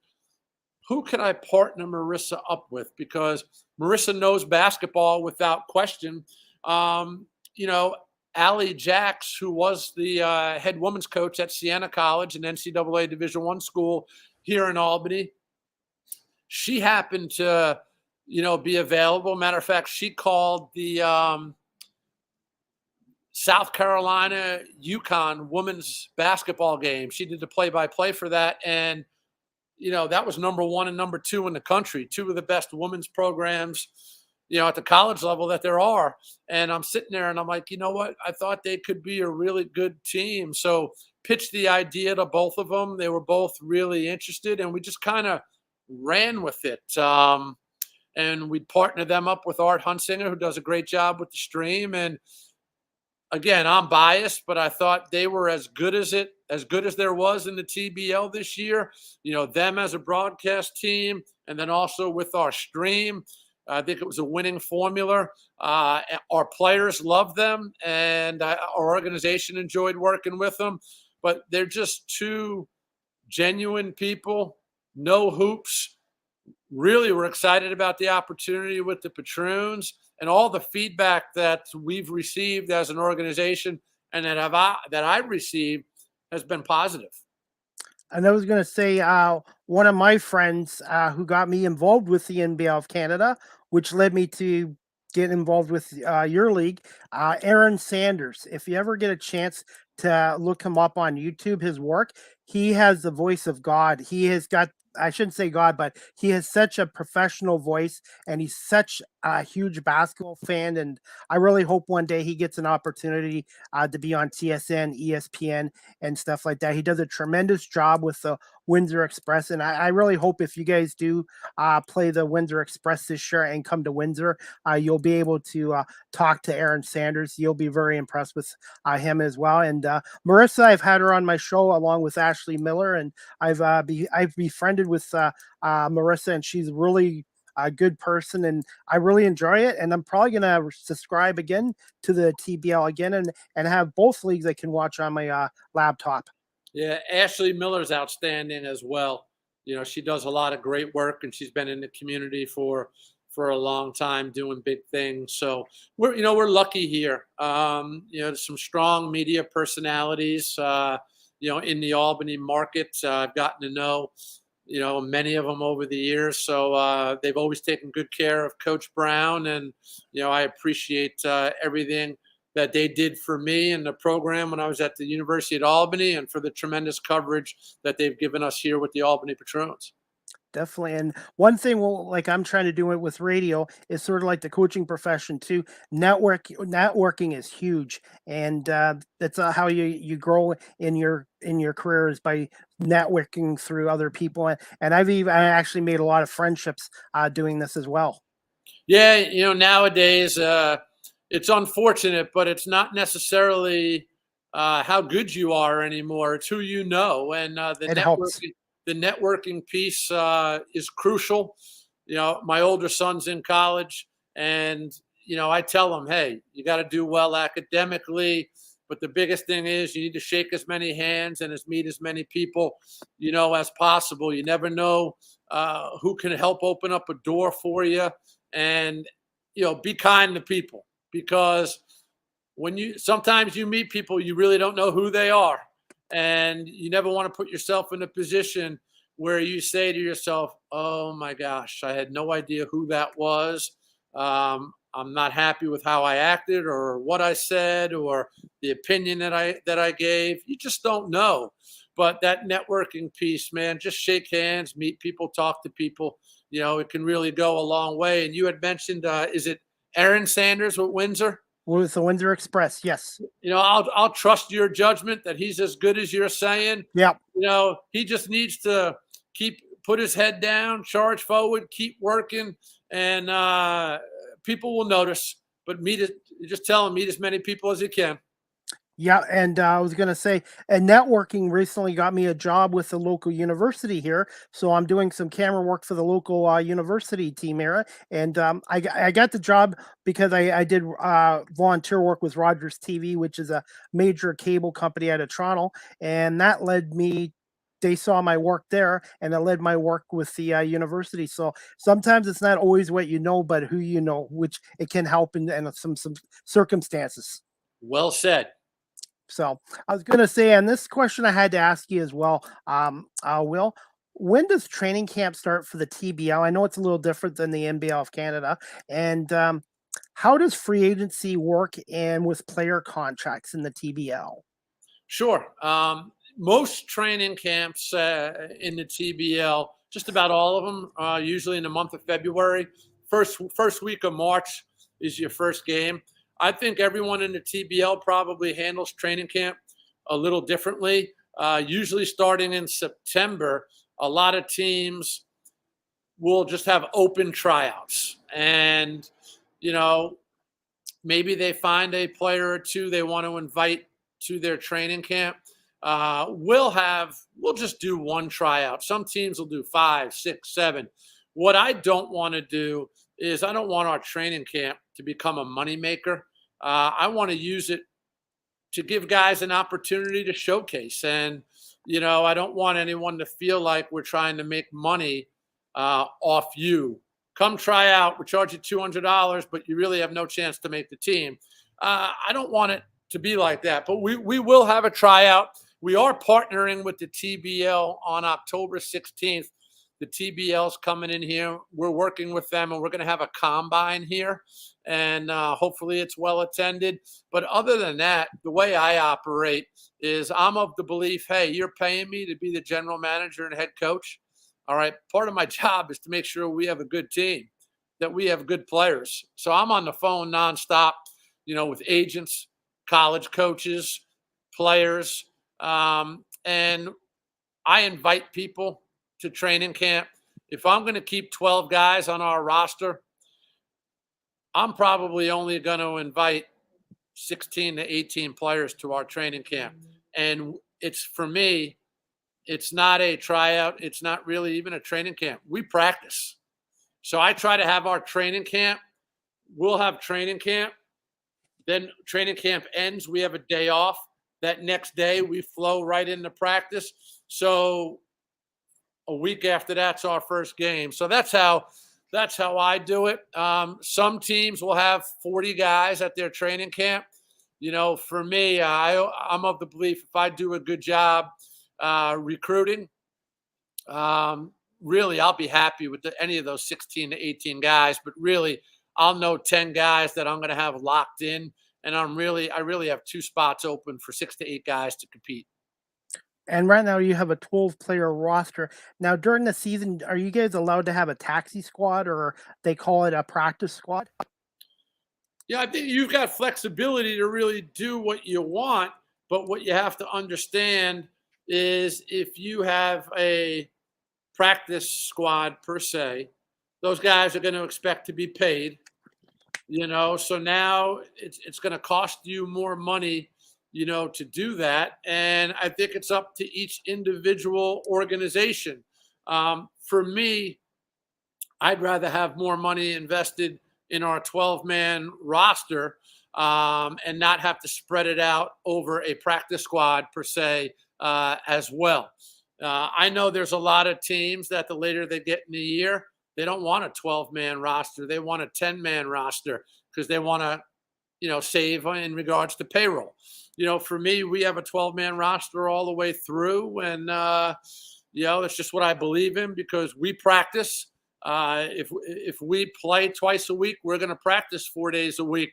who can I partner Marissa up with? Because Marissa knows basketball without question. Allie Jacks, who was the head women's coach at Siena College, an NCAA Division I school here in Albany, she happened to, be available. Matter of fact, she called the South Carolina UConn women's basketball game. She did the play-by-play for that, and that was number 1 and number 2 in the country, 2 of the best women's programs, at the college level that there are. And I'm sitting there and I'm like, you know what? I thought they could be a really good team. So pitched the idea to both of them. They were both really interested, and we just kind of ran with it. And we partnered them up with Art Hunsinger, who does a great job with the stream. And again, I'm biased, but I thought they were as good as there was in the TBL this year. Them as a broadcast team, and then also with our stream. I think it was a winning formula. Our players loved them, and our organization enjoyed working with them. But they're just 2 genuine people, no hoops. Really, we're excited about the opportunity with the Patroons. And all the feedback that we've received as an organization and that I've received has been positive. And I was going to say, one of my friends who got me involved with the NBL of Canada, which led me to get involved with your league. Aaron Sanders, if you ever get a chance to look him up on YouTube, his work, he has the voice of God. He has got, I shouldn't say God, but he has such a professional voice, and he's such a huge basketball fan. And I really hope one day he gets an opportunity to be on TSN, ESPN, and stuff like that. He does a tremendous job with the Windsor Express, and I really hope if you guys do play the Windsor Express this year and come to Windsor, you'll be able to talk to Aaron Sanders. You'll be very impressed with him as well. And Marissa, I've had her on my show along with Ashley Miller, and I've befriended with Marissa, and she's really a good person, and I really enjoy it. And I'm probably going to subscribe again to the TBL again, and have both leagues I can watch on my laptop. Yeah, Ashley Miller's outstanding as well. She does a lot of great work, and she's been in the community for a long time doing big things. So we're lucky here. There's some strong media personalities, in the Albany market. I've gotten to know, many of them over the years. So they've always taken good care of Coach Brown, and, I appreciate everything that they did for me and the program when I was at the University at Albany, and for the tremendous coverage that they've given us here with the Albany Patroons. Definitely. And one thing, like I'm trying to do it with radio, is sort of like the coaching profession too. Networking is huge, and that's how you grow in your career, is by networking through other people. And I actually made a lot of friendships doing this as well. Yeah, nowadays it's unfortunate, but it's not necessarily how good you are anymore. It's who you know, and It helps. The networking piece is crucial. My older son's in college, and, I tell him, hey, you got to do well academically, but the biggest thing is you need to shake as many hands and meet as many people, as possible. You never know who can help open up a door for you, and, be kind to people, because sometimes you meet people, you really don't know who they are. And you never want to put yourself in a position where you say to yourself, oh my gosh, I had no idea who that was. I'm not happy with how I acted, or what I said, or the opinion that I gave. You just don't know. But that networking piece, man, just shake hands, meet people, talk to people. It can really go a long way. And you had mentioned, is it Aaron Sanders with Windsor? With the Windsor Express, yes. I'll trust your judgment that he's as good as you're saying. Yeah. He just needs to put his head down, charge forward, keep working, and people will notice. But just tell him, meet as many people as he can. Yeah, and I was going to say, and networking recently got me a job with the local university here. So I'm doing some camera work for the local university team here. And I got the job because I did volunteer work with Rogers TV, which is a major cable company out of Toronto. And that led me, they saw my work there, and it led my work with the university. So sometimes it's not always what you know, but who you know, which it can help in some circumstances. Well said. So I was going to say, and this question I had to ask you as well, Will, when does training camp start for the TBL? I know it's a little different than the NBL of Canada. And how does free agency work and with player contracts in the TBL? Sure. Most training camps in the TBL, just about all of them, usually in the month of February. First week of March is your first game. I think everyone in the TBL probably handles training camp a little differently. Usually starting in September, a lot of teams will just have open tryouts. And, maybe they find a player or two they want to invite to their training camp. We'll just do one tryout. Some teams will do 5, 6, 7. What I don't want to do is I don't want our training camp to become a moneymaker. I want to use it to give guys an opportunity to showcase. And, I don't want anyone to feel like we're trying to make money off you. Come try out. We charge you $200, but you really have no chance to make the team. I don't want it to be like that, but we will have a tryout. We are partnering with the TBL on October 16th. The TBL's coming in here. We're working with them, and we're going to have a combine here, and hopefully it's well attended. But other than that, the way I operate is I'm of the belief, hey, you're paying me to be the general manager and head coach. All right, part of my job is to make sure we have a good team, that we have good players. So I'm on the phone nonstop, with agents, college coaches, players, and I invite people to training camp. If I'm going to keep 12 guys on our roster, I'm probably only going to invite 16 to 18 players to our training camp. And for me, it's not a tryout. It's not really even a training camp. We practice. So I try to have our training camp. We'll have training camp. Then training camp ends. We have a day off. That next day, we flow right into practice. So a week after that's our first game. So that's how I do it. Some teams will have 40 guys at their training camp. For me, I'm of the belief if I do a good job recruiting, really I'll be happy with any of those 16 to 18 guys. But really, I'll know 10 guys that I'm going to have locked in, and I really have 2 spots open for 6 to 8 guys to compete. And right now you have a 12-player roster. Now, during the season, are you guys allowed to have a taxi squad, or they call it a practice squad? Yeah, I think you've got flexibility to really do what you want, but what you have to understand is if you have a practice squad per se, those guys are going to expect to be paid, so now it's going to cost you more money to do that. And I think it's up to each individual organization. For me, I'd rather have more money invested in our 12-man roster and not have to spread it out over a practice squad per se as well. I know there's a lot of teams that the later they get in the year, they don't want a 12-man roster. They want a 10-man roster because they want to, save in regards to payroll. For me, we have a 12-man roster all the way through, and that's just what I believe in because we practice. If we play twice a week, we're going to practice 4 days a week.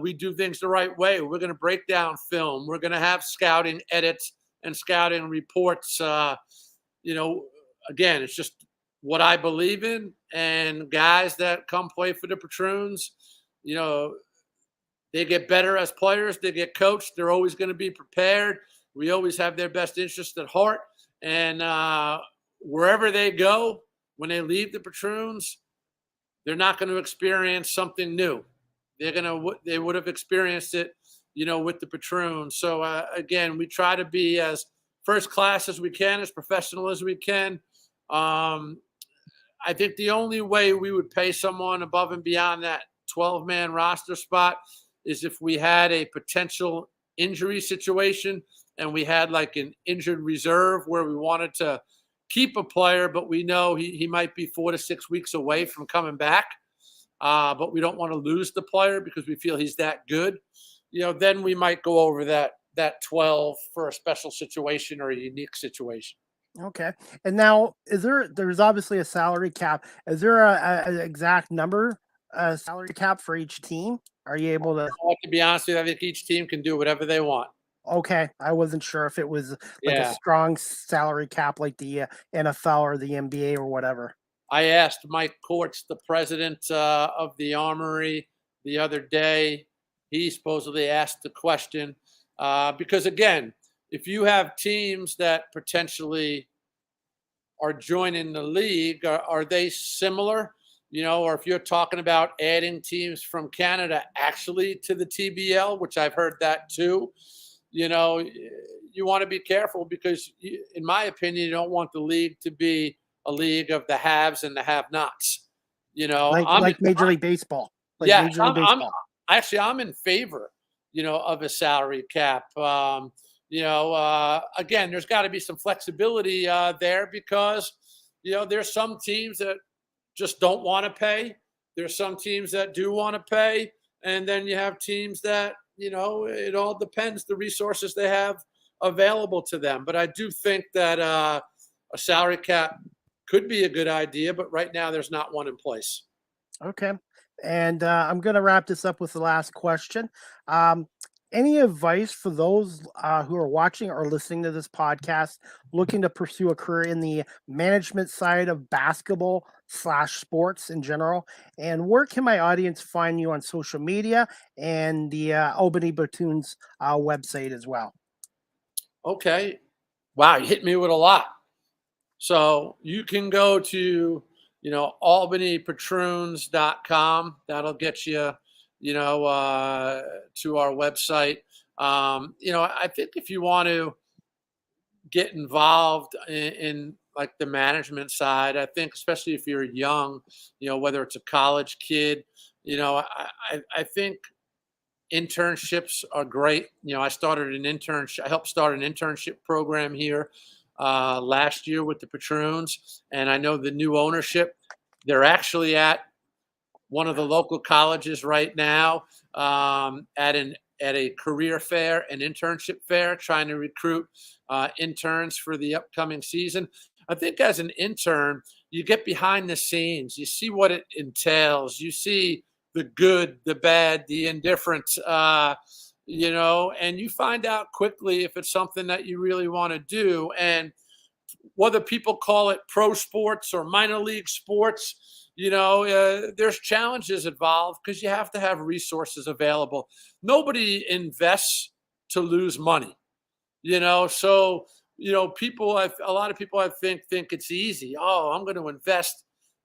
We do things the right way. We're going to break down film. We're going to have scouting edits and scouting reports. Again, it's just what I believe in. And guys that come play for the Patroons, they get better as players. They get coached. They're always going to be prepared. We always have their best interest at heart. And wherever they go, when they leave the Patroons, they're not going to experience something new. They would have experienced it, with the Patroons. So again, we try to be as first class as we can, as professional as we can. I think the only way we would pay someone above and beyond that 12-man roster spot is if we had a potential injury situation and we had like an injured reserve where we wanted to keep a player, but we know he might be 4 to 6 weeks away from coming back. But we don't want to lose the player because we feel he's that good. Then we might go over that 12 for a special situation or a unique situation. Okay. And now, there's obviously a salary cap. Is there an exact number, salary cap for each team? Are you able to? To be honest with you, I think each team can do whatever they want. Okay. I wasn't sure if it was like Yeah. a strong salary cap like the NFL or the NBA or whatever. I asked Mike Courts, the president of the Armory, the other day. He supposedly asked the question because, again, if you have teams that potentially are joining the league, are they similar? Or if you're talking about adding teams from Canada actually to the TBL, which I've heard that too, you want to be careful because, in my opinion, you don't want the league to be a league of the haves and the have-nots. Like Major League Baseball. Yeah, Major League Baseball. I'm in favor, of a salary cap. Again, there's got to be some flexibility there because, there's some teams that just don't want to pay. There's some teams that do want to pay. And then you have teams that, it all depends the resources they have available to them. But I do think that a salary cap could be a good idea, but right now there's not one in place. Okay. And I'm going to wrap this up with the last question. Um, any advice for those who are watching or listening to this podcast looking to pursue a career in the management side of basketball / sports in general? And where can my audience find you on social media and the Albany Patroons website as well? Okay. Wow, you hit me with a lot. So you can go to, albanypatroons.com. That'll get you, to our website. I think if you want to get involved in like the management side, I think especially if you're young, whether it's a college kid, I think internships are great. I started an internship. I helped start an internship program here last year with the Patroons, and I know the new ownership. They're actually at one of the local colleges right now at a career fair, an internship fair, trying to recruit interns for the upcoming season. I think as an intern, you get behind the scenes. You see what it entails. You see the good, the bad, the indifferent, and you find out quickly if it's something that you really want to do. And whether people call it pro sports or minor league sports, there's challenges involved because you have to have resources available. Nobody invests to lose money, so, a lot of people I think it's easy. Oh, I'm going to invest,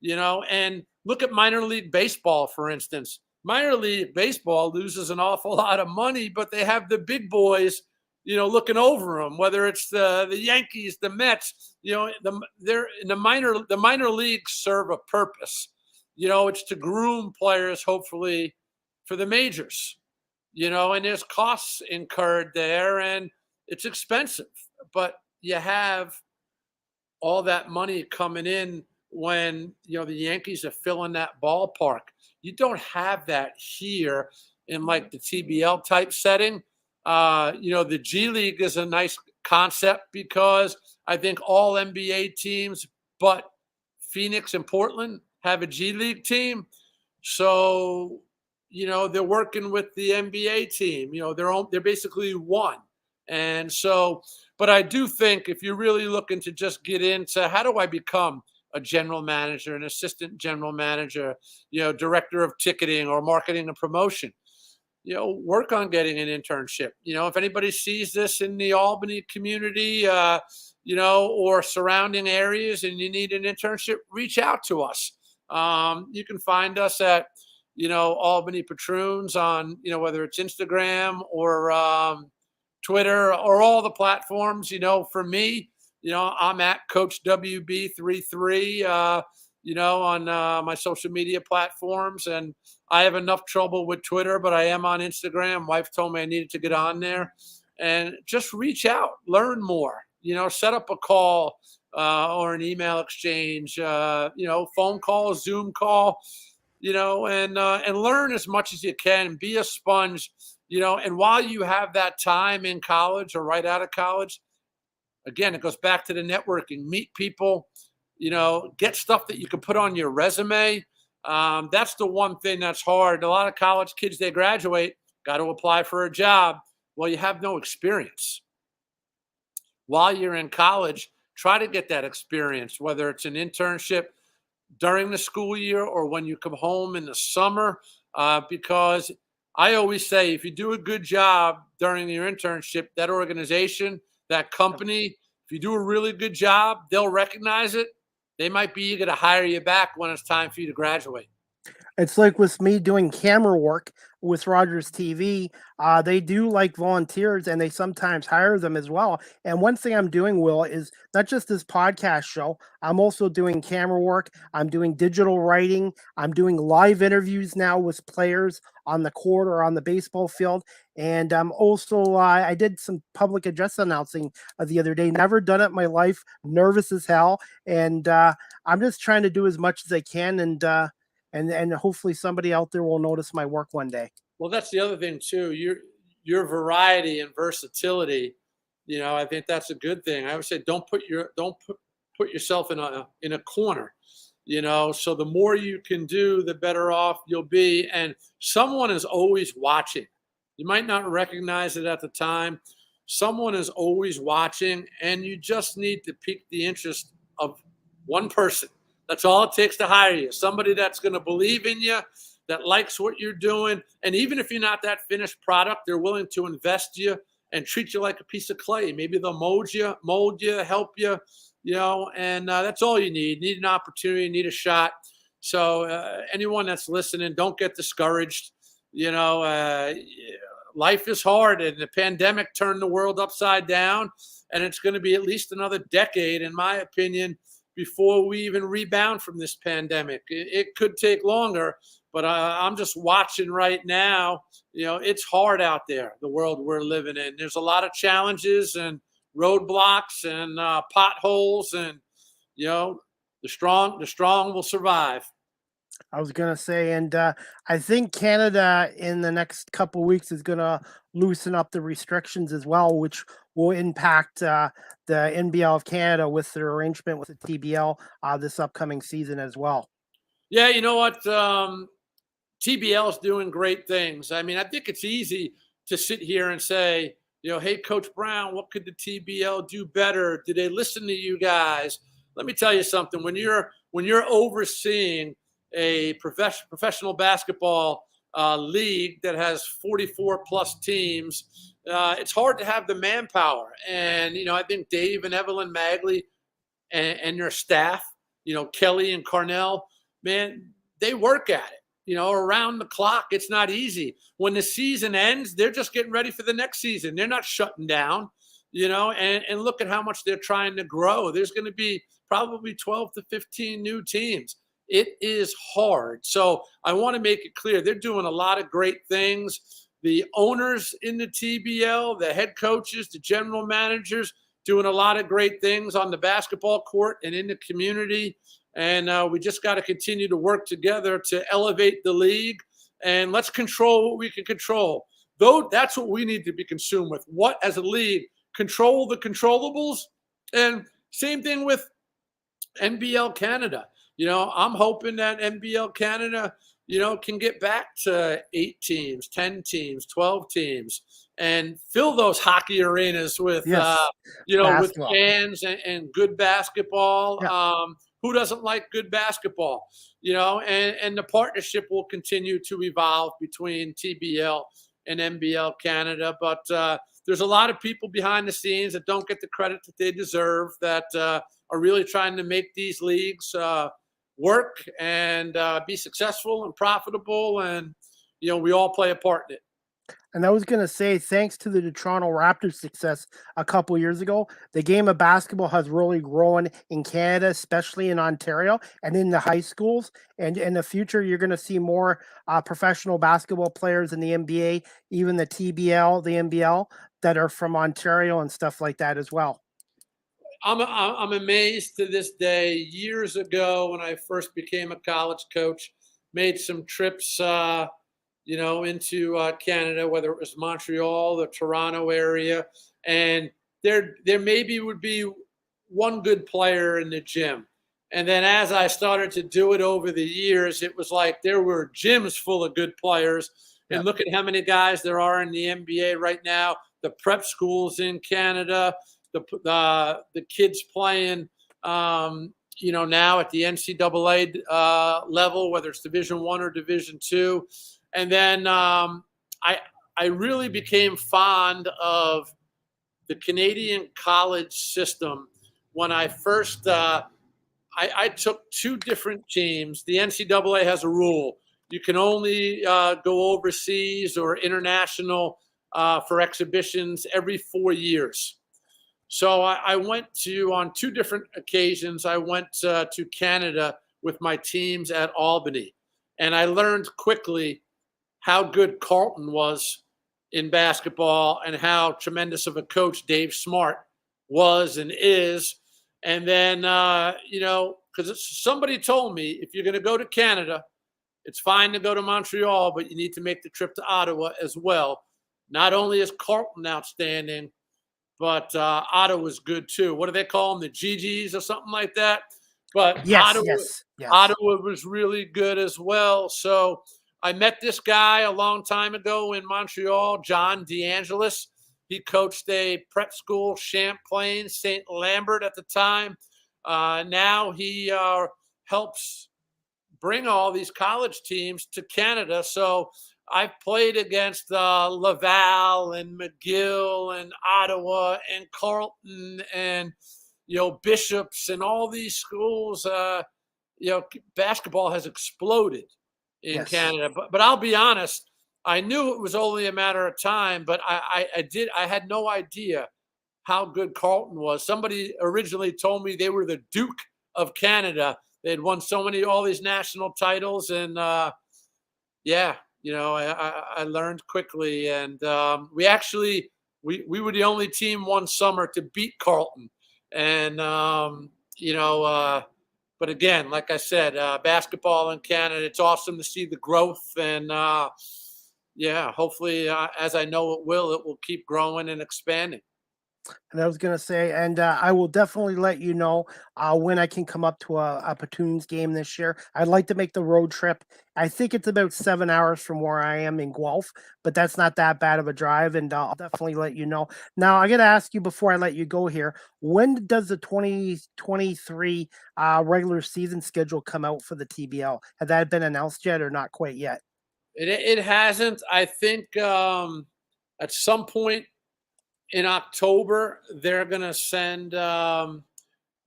and look at minor league baseball, for instance. Minor league baseball loses an awful lot of money, but they have the big boys, looking over them, whether it's the Yankees, the Mets, they're in the minor leagues serve a purpose. It's to groom players, hopefully, for the majors, and there's costs incurred there and it's expensive, but you have all that money coming in when, the Yankees are filling that ballpark. You don't have that here in like the TBL type setting. The G League is a nice concept because I think all NBA teams but Phoenix and Portland have a G League team. So, they're working with the NBA team. They're basically one. And so, but I do think if you're really looking to just get into how do I become a general manager, an assistant general manager, director of ticketing or marketing and promotion, work on getting an internship. If anybody sees this in the Albany community, or surrounding areas and you need an internship, reach out to us. You can find us at, Albany Patroons on, whether it's Instagram or Twitter or all the platforms. For me, I'm at Coach WB33, on my social media platforms. And I have enough trouble with Twitter, but I am on Instagram. Wife told me I needed to get on there and just reach out, learn more, set up a call or an email exchange, phone call, Zoom call, and learn as much as you can, be a sponge, and while you have that time in college or right out of college, again, it goes back to the networking, meet people, get stuff that you can put on your resume. That's the one thing that's hard. A lot of college kids, they graduate, got to apply for a job. Well, you have no experience. While you're in college, try to get that experience, whether it's an internship during the school year or when you come home in the summer, because I always say if you do a good job during your internship, that organization, that company, if you do a really good job, they'll recognize it. They might be eager to hire you back when it's time for you to graduate. It's like with me doing camera work with Rogers TV. They do like volunteers and they sometimes hire them as well. And one thing I'm doing, Will, is not just this podcast show. I'm also doing camera work. I'm doing digital writing. I'm doing live interviews now with players on the court or on the baseball field. And also, I did some public address announcing the other day. Never done it in my life. Nervous as hell. And I'm just trying to do as much as I can. And hopefully somebody out there will notice my work one day. Well, that's the other thing too. Your variety and versatility, I think that's a good thing. I would say don't put put yourself in a corner, so the more you can do, the better off you'll be. And someone is always watching. You might not recognize it at the time. Someone is always watching, and you just need to pique the interest of one person. That's all it takes to hire you. Somebody that's going to believe in you, that likes what you're doing. And even if you're not that finished product, they're willing to invest you and treat you like a piece of clay. Maybe they'll mold you, help you, and that's all you need. Need an opportunity, need a shot. So anyone that's listening, don't get discouraged. Life is hard, and the pandemic turned the world upside down, and it's going to be at least another decade, in my opinion, before we even rebound from this pandemic. It could take longer, but I'm just watching right now. It's hard out there, the world we're living in. There's a lot of challenges and roadblocks and potholes, and the strong will survive. I was going to say, and I think Canada in the next couple of weeks is going to loosen up the restrictions as well, which will impact the NBL of Canada with their arrangement with the TBL this upcoming season as well. Yeah, you know what? TBL is doing great things. I mean, I think it's easy to sit here and say, hey, Coach Brown, what could the TBL do better? Do they listen to you guys? Let me tell you something. When you're overseeing a professional basketball league that has 44 plus teams, it's hard to have the manpower. And, I think Dave and Evelyn Magley and their staff, Kelly and Carnell, man, they work at it. Around the clock. It's not easy. When the season ends, they're just getting ready for the next season. They're not shutting down, and look at how much they're trying to grow. There's going to be probably 12 to 15 new teams. It is hard. So I want to make it clear, they're doing a lot of great things. The owners in the TBL, the head coaches, the general managers, doing a lot of great things on the basketball court and in the community. And we just got to continue to work together to elevate the league, and let's control what we can control. Though that's what we need to be consumed with. What, as a league, control the controllables? And same thing with NBL Canada. I'm hoping that NBL Canada, can get back to 8 teams, 10 teams, 12 teams, and fill those hockey arenas with, with fans and good basketball. Yeah. Who doesn't like good basketball? And the partnership will continue to evolve between TBL and NBL Canada. But there's a lot of people behind the scenes that don't get the credit that they deserve, that are really trying to make these leagues work and be successful and profitable. And, we all play a part in it. And I was going to say, thanks to the Toronto Raptors' success a couple years ago, the game of basketball has really grown in Canada, especially in Ontario and in the high schools. And in the future, you're going to see more professional basketball players in the NBA, even the TBL, the NBL, that are from Ontario and stuff like that as well. I'm amazed to this day. Years ago, when I first became a college coach, made some trips into Canada, whether it was Montreal, the Toronto area, and there maybe would be one good player in the gym. And then as I started to do it over the years, it was like there were gyms full of good players. Yeah. And look at how many guys there are in the NBA right now, the prep schools in Canada, the kids playing, now at the NCAA level, whether it's Division I or Division II. And then I really became fond of the Canadian college system when I first I took 2 different teams. The NCAA has a rule. You can only go overseas or international for exhibitions every 4 years. So I went on 2 different occasions, I went to Canada with my teams at Albany. And I learned quickly how good Carleton was in basketball and how tremendous of a coach Dave Smart was and is. And then, because somebody told me, if you're going to go to Canada, it's fine to go to Montreal, but you need to make the trip to Ottawa as well. Not only is Carleton outstanding, but Ottawa's good too. What do they call them? The GGs or something like that? But Yes, yes. Ottawa was really good as well. So I met this guy a long time ago in Montreal, John DeAngelis. He coached a prep school, Champlain, St. Lambert at the time. Now he helps bring all these college teams to Canada. So I've played against Laval and McGill and Ottawa and Carleton and Bishops and all these schools. Basketball has exploded in Canada. But I'll be honest, I knew it was only a matter of time, but I had no idea how good Carleton was. Somebody originally told me they were the Duke of Canada. They'd won all these national titles, and I learned quickly. And we were the only team one summer to beat Carleton. And but again, like I said, basketball in Canada, it's awesome to see the growth, and hopefully, as I know it will keep growing and expanding. And I was going to say, and I will definitely let you know when I can come up to a Patroons game this year. I'd like to make the road trip. I think it's about 7 hours from where I am in Guelph, but that's not that bad of a drive, and I'll definitely let you know. Now, I got to ask you before I let you go here, when does the 2023 regular season schedule come out for the TBL? Has that been announced yet or not quite yet? It hasn't. I think at some point in October, they're going to send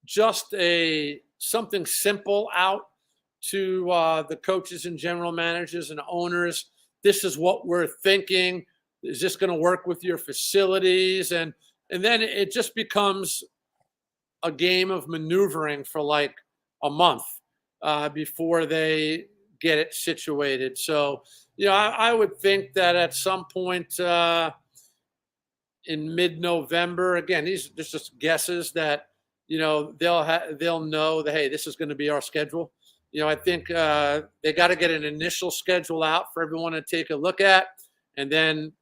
just something simple out to the coaches and general managers and owners. This is what we're thinking. Is this going to work with your facilities? And then it just becomes a game of maneuvering for like a month before they get it situated. So, I would think that at some point in mid-November, again, these are just guesses, that they'll know that, hey, this is going to be our schedule. I think they got to get an initial schedule out for everyone to take a look at, and then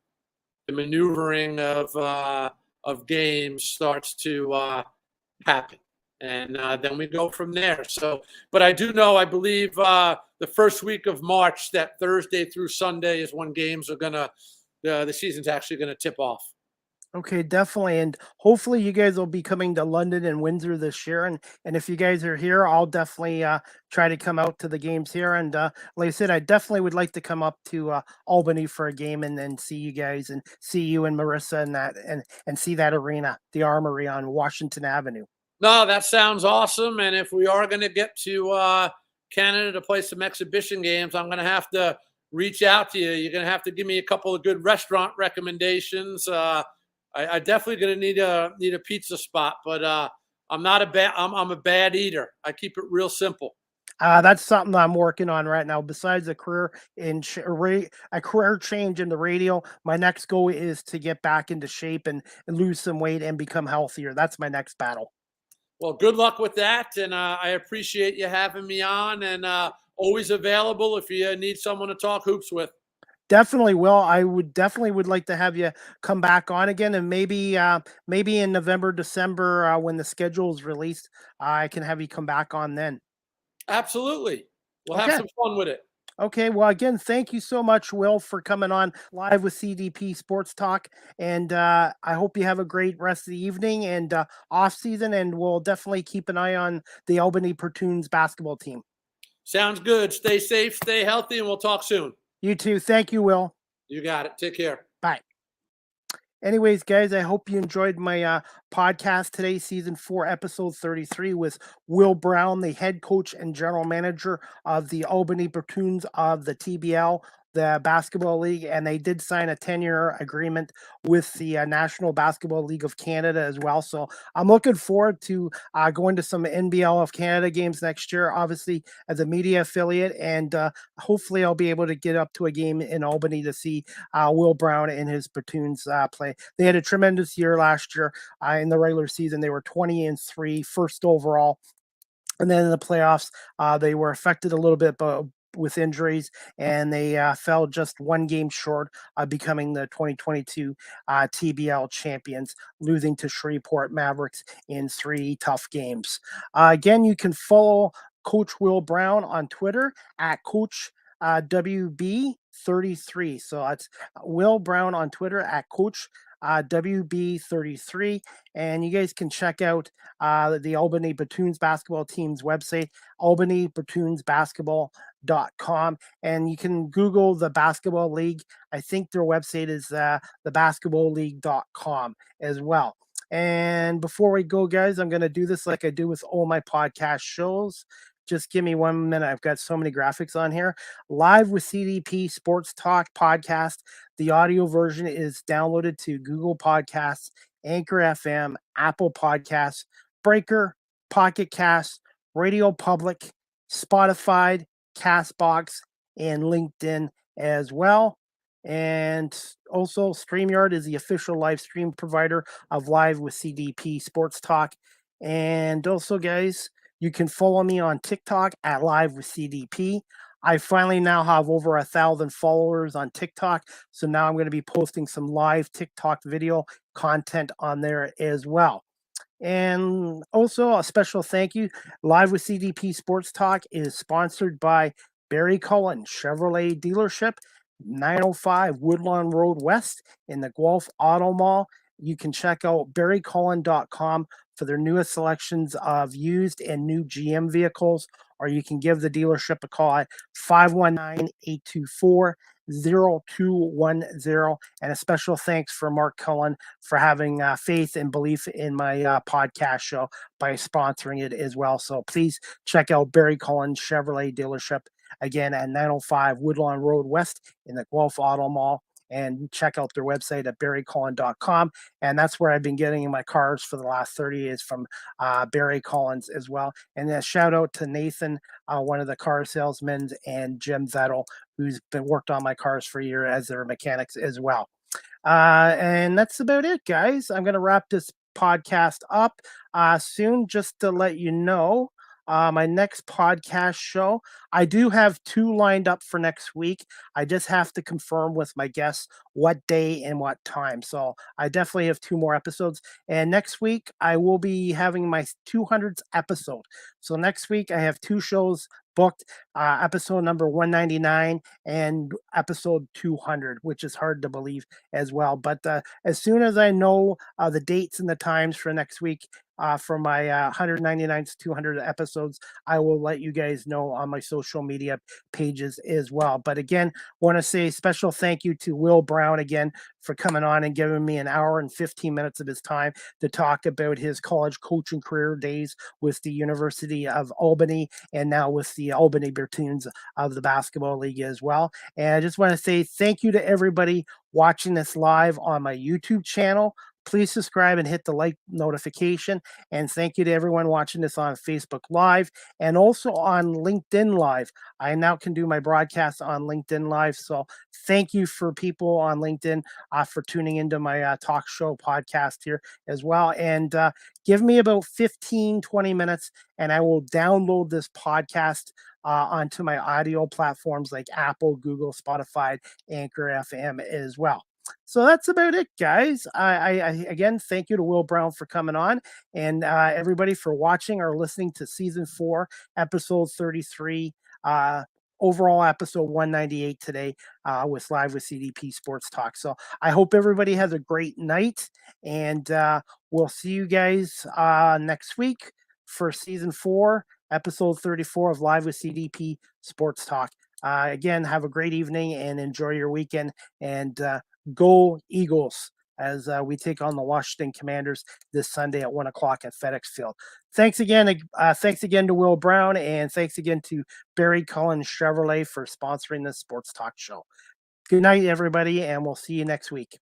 the maneuvering of games starts to happen, and then we go from there. So, but I believe the first week of March, that Thursday through Sunday, is when games are gonna the season's actually gonna tip off. Okay, definitely. And hopefully you guys will be coming to London and Windsor this year. And if you guys are here, I'll definitely try to come out to the games here. And like I said, I definitely would like to come up to Albany for a game and then see you guys and see you and Marissa and see that arena, the Armory on Washington Avenue. No, that sounds awesome. And if we are going to get to Canada to play some exhibition games, I'm going to have to reach out to you. You're going to have to give me a couple of good restaurant recommendations. I definitely going to need a pizza spot, but I'm a bad eater. I keep it real simple. That's something I'm working on right now. Besides a career change in the radio, my next goal is to get back into shape and lose some weight and become healthier. That's my next battle. Well, good luck with that, and I appreciate you having me on, and always available if you need someone to talk hoops with. Definitely will. I would like to have you come back on again, and maybe in November, December, when the schedule is released, I can have you come back on then. Absolutely. We'll have some fun with it. Okay. Well, again, thank you so much, Will, for coming on live with CDP Sports Talk. And I hope you have a great rest of the evening and off season, and we'll definitely keep an eye on the Albany Patroons basketball team. Sounds good. Stay safe, stay healthy, and we'll talk soon. You too. Thank you, Will. You got it. Take care. Bye. Anyways, guys, I hope you enjoyed my podcast today, season 4, episode 33, with Will Brown, the head coach and general manager of the Albany Patroons of the TBL, the Basketball League, and they did sign a 10-year agreement with the National Basketball League of Canada as well. So I'm looking forward to going to some NBL of Canada games next year, obviously as a media affiliate, and hopefully I'll be able to get up to a game in Albany to see Will Brown and his Patroons play. They had a tremendous year last year in the regular season. They were 20-3, first overall. And then in the playoffs, they were affected a little bit with injuries, and they fell just one game short of becoming the 2022 TBL champions, losing to Shreveport Mavericks in 3 tough games. Again, you can follow Coach Will Brown on Twitter at Coach WB33. So that's Will Brown on Twitter at Coach WB33. And you guys can check out the Albany Patroons basketball team's website, albanypatroonsbasketball.com. And you can Google the basketball league. I think their website is thebasketballleague.com as well. And before we go, guys, I'm going to do this like I do with all my podcast shows. Just give me 1 minute. I've got so many graphics on here. Live with CDP Sports Talk podcast. The audio version is downloaded to Google Podcasts, Anchor FM, Apple Podcasts, Breaker, Pocket Cast, Radio Public, Spotify, Castbox, and LinkedIn as well. And also, StreamYard is the official live stream provider of Live with CDP Sports Talk. And also, guys, you can follow me on TikTok at Live with CDP. I finally now have over 1,000 followers on TikTok. So now I'm going to be posting some live TikTok video content on there as well. And also a special thank you. Live with CDP Sports Talk is sponsored by Barry Cullen Chevrolet Dealership, 905 Woodlawn Road West in the Guelph Auto Mall. You can check out barrycullen.com for their newest selections of used and new GM vehicles, or you can give the dealership a call at 519-824-0210. And a special thanks for Mark Cullen for having faith and belief in my podcast show by sponsoring it as well. So please check out Barry Cullen Chevrolet Dealership, again, at 905 Woodlawn Road West in the Guelph Auto Mall. And check out their website at barrycullen.com. And that's where I've been getting my cars for the last 30 years, from Barry Collins as well. And a shout out to Nathan, one of the car salesmen, and Jim Zettel, who's been worked on my cars for a year as their mechanics as well. And that's about it, guys. I'm going to wrap this podcast up soon, just to let you know. My next podcast show, I do have 2 lined up for next week. I just have to confirm with my guests what day and what time. So I definitely have 2 more episodes. And next week, I will be having my 200th episode. So next week, I have 2 shows booked, episode number 199 and episode 200, which is hard to believe as well. But as soon as I know the dates and the times for next week, for my 199 to 200 episodes, I will let you guys know on my social media pages as well. But again, want to say special thank you to Will Brown again for coming on and giving me an hour and 15 minutes of his time to talk about his college coaching career days with the University of Albany, and now with the Albany Berths of the Basketball League as well. And I just want to say thank you to everybody watching this live on my YouTube channel. Please subscribe and hit the like notification. And thank you to everyone watching this on Facebook Live and also on LinkedIn Live. I now can do my broadcasts on LinkedIn Live. So thank you for people on LinkedIn for tuning into my talk show podcast here as well. And give me about 15, 20 minutes, and I will download this podcast onto my audio platforms like Apple, Google, Spotify, Anchor FM as well. So that's about it, guys. I again, thank you to Will Brown for coming on, and everybody for watching or listening to season 4, episode 33, overall episode 198 today, with Live with CDP Sports Talk. So I hope everybody has a great night, and we'll see you guys next week for season 4, episode 34 of Live with CDP Sports Talk. Again, have a great evening and enjoy your weekend, and go Eagles as we take on the Washington Commanders this Sunday at 1:00 at FedEx Field. Thanks again to Will Brown, and thanks again to Barry Cullen Chevrolet for sponsoring this sports talk show. Good night, everybody, and we'll see you next week.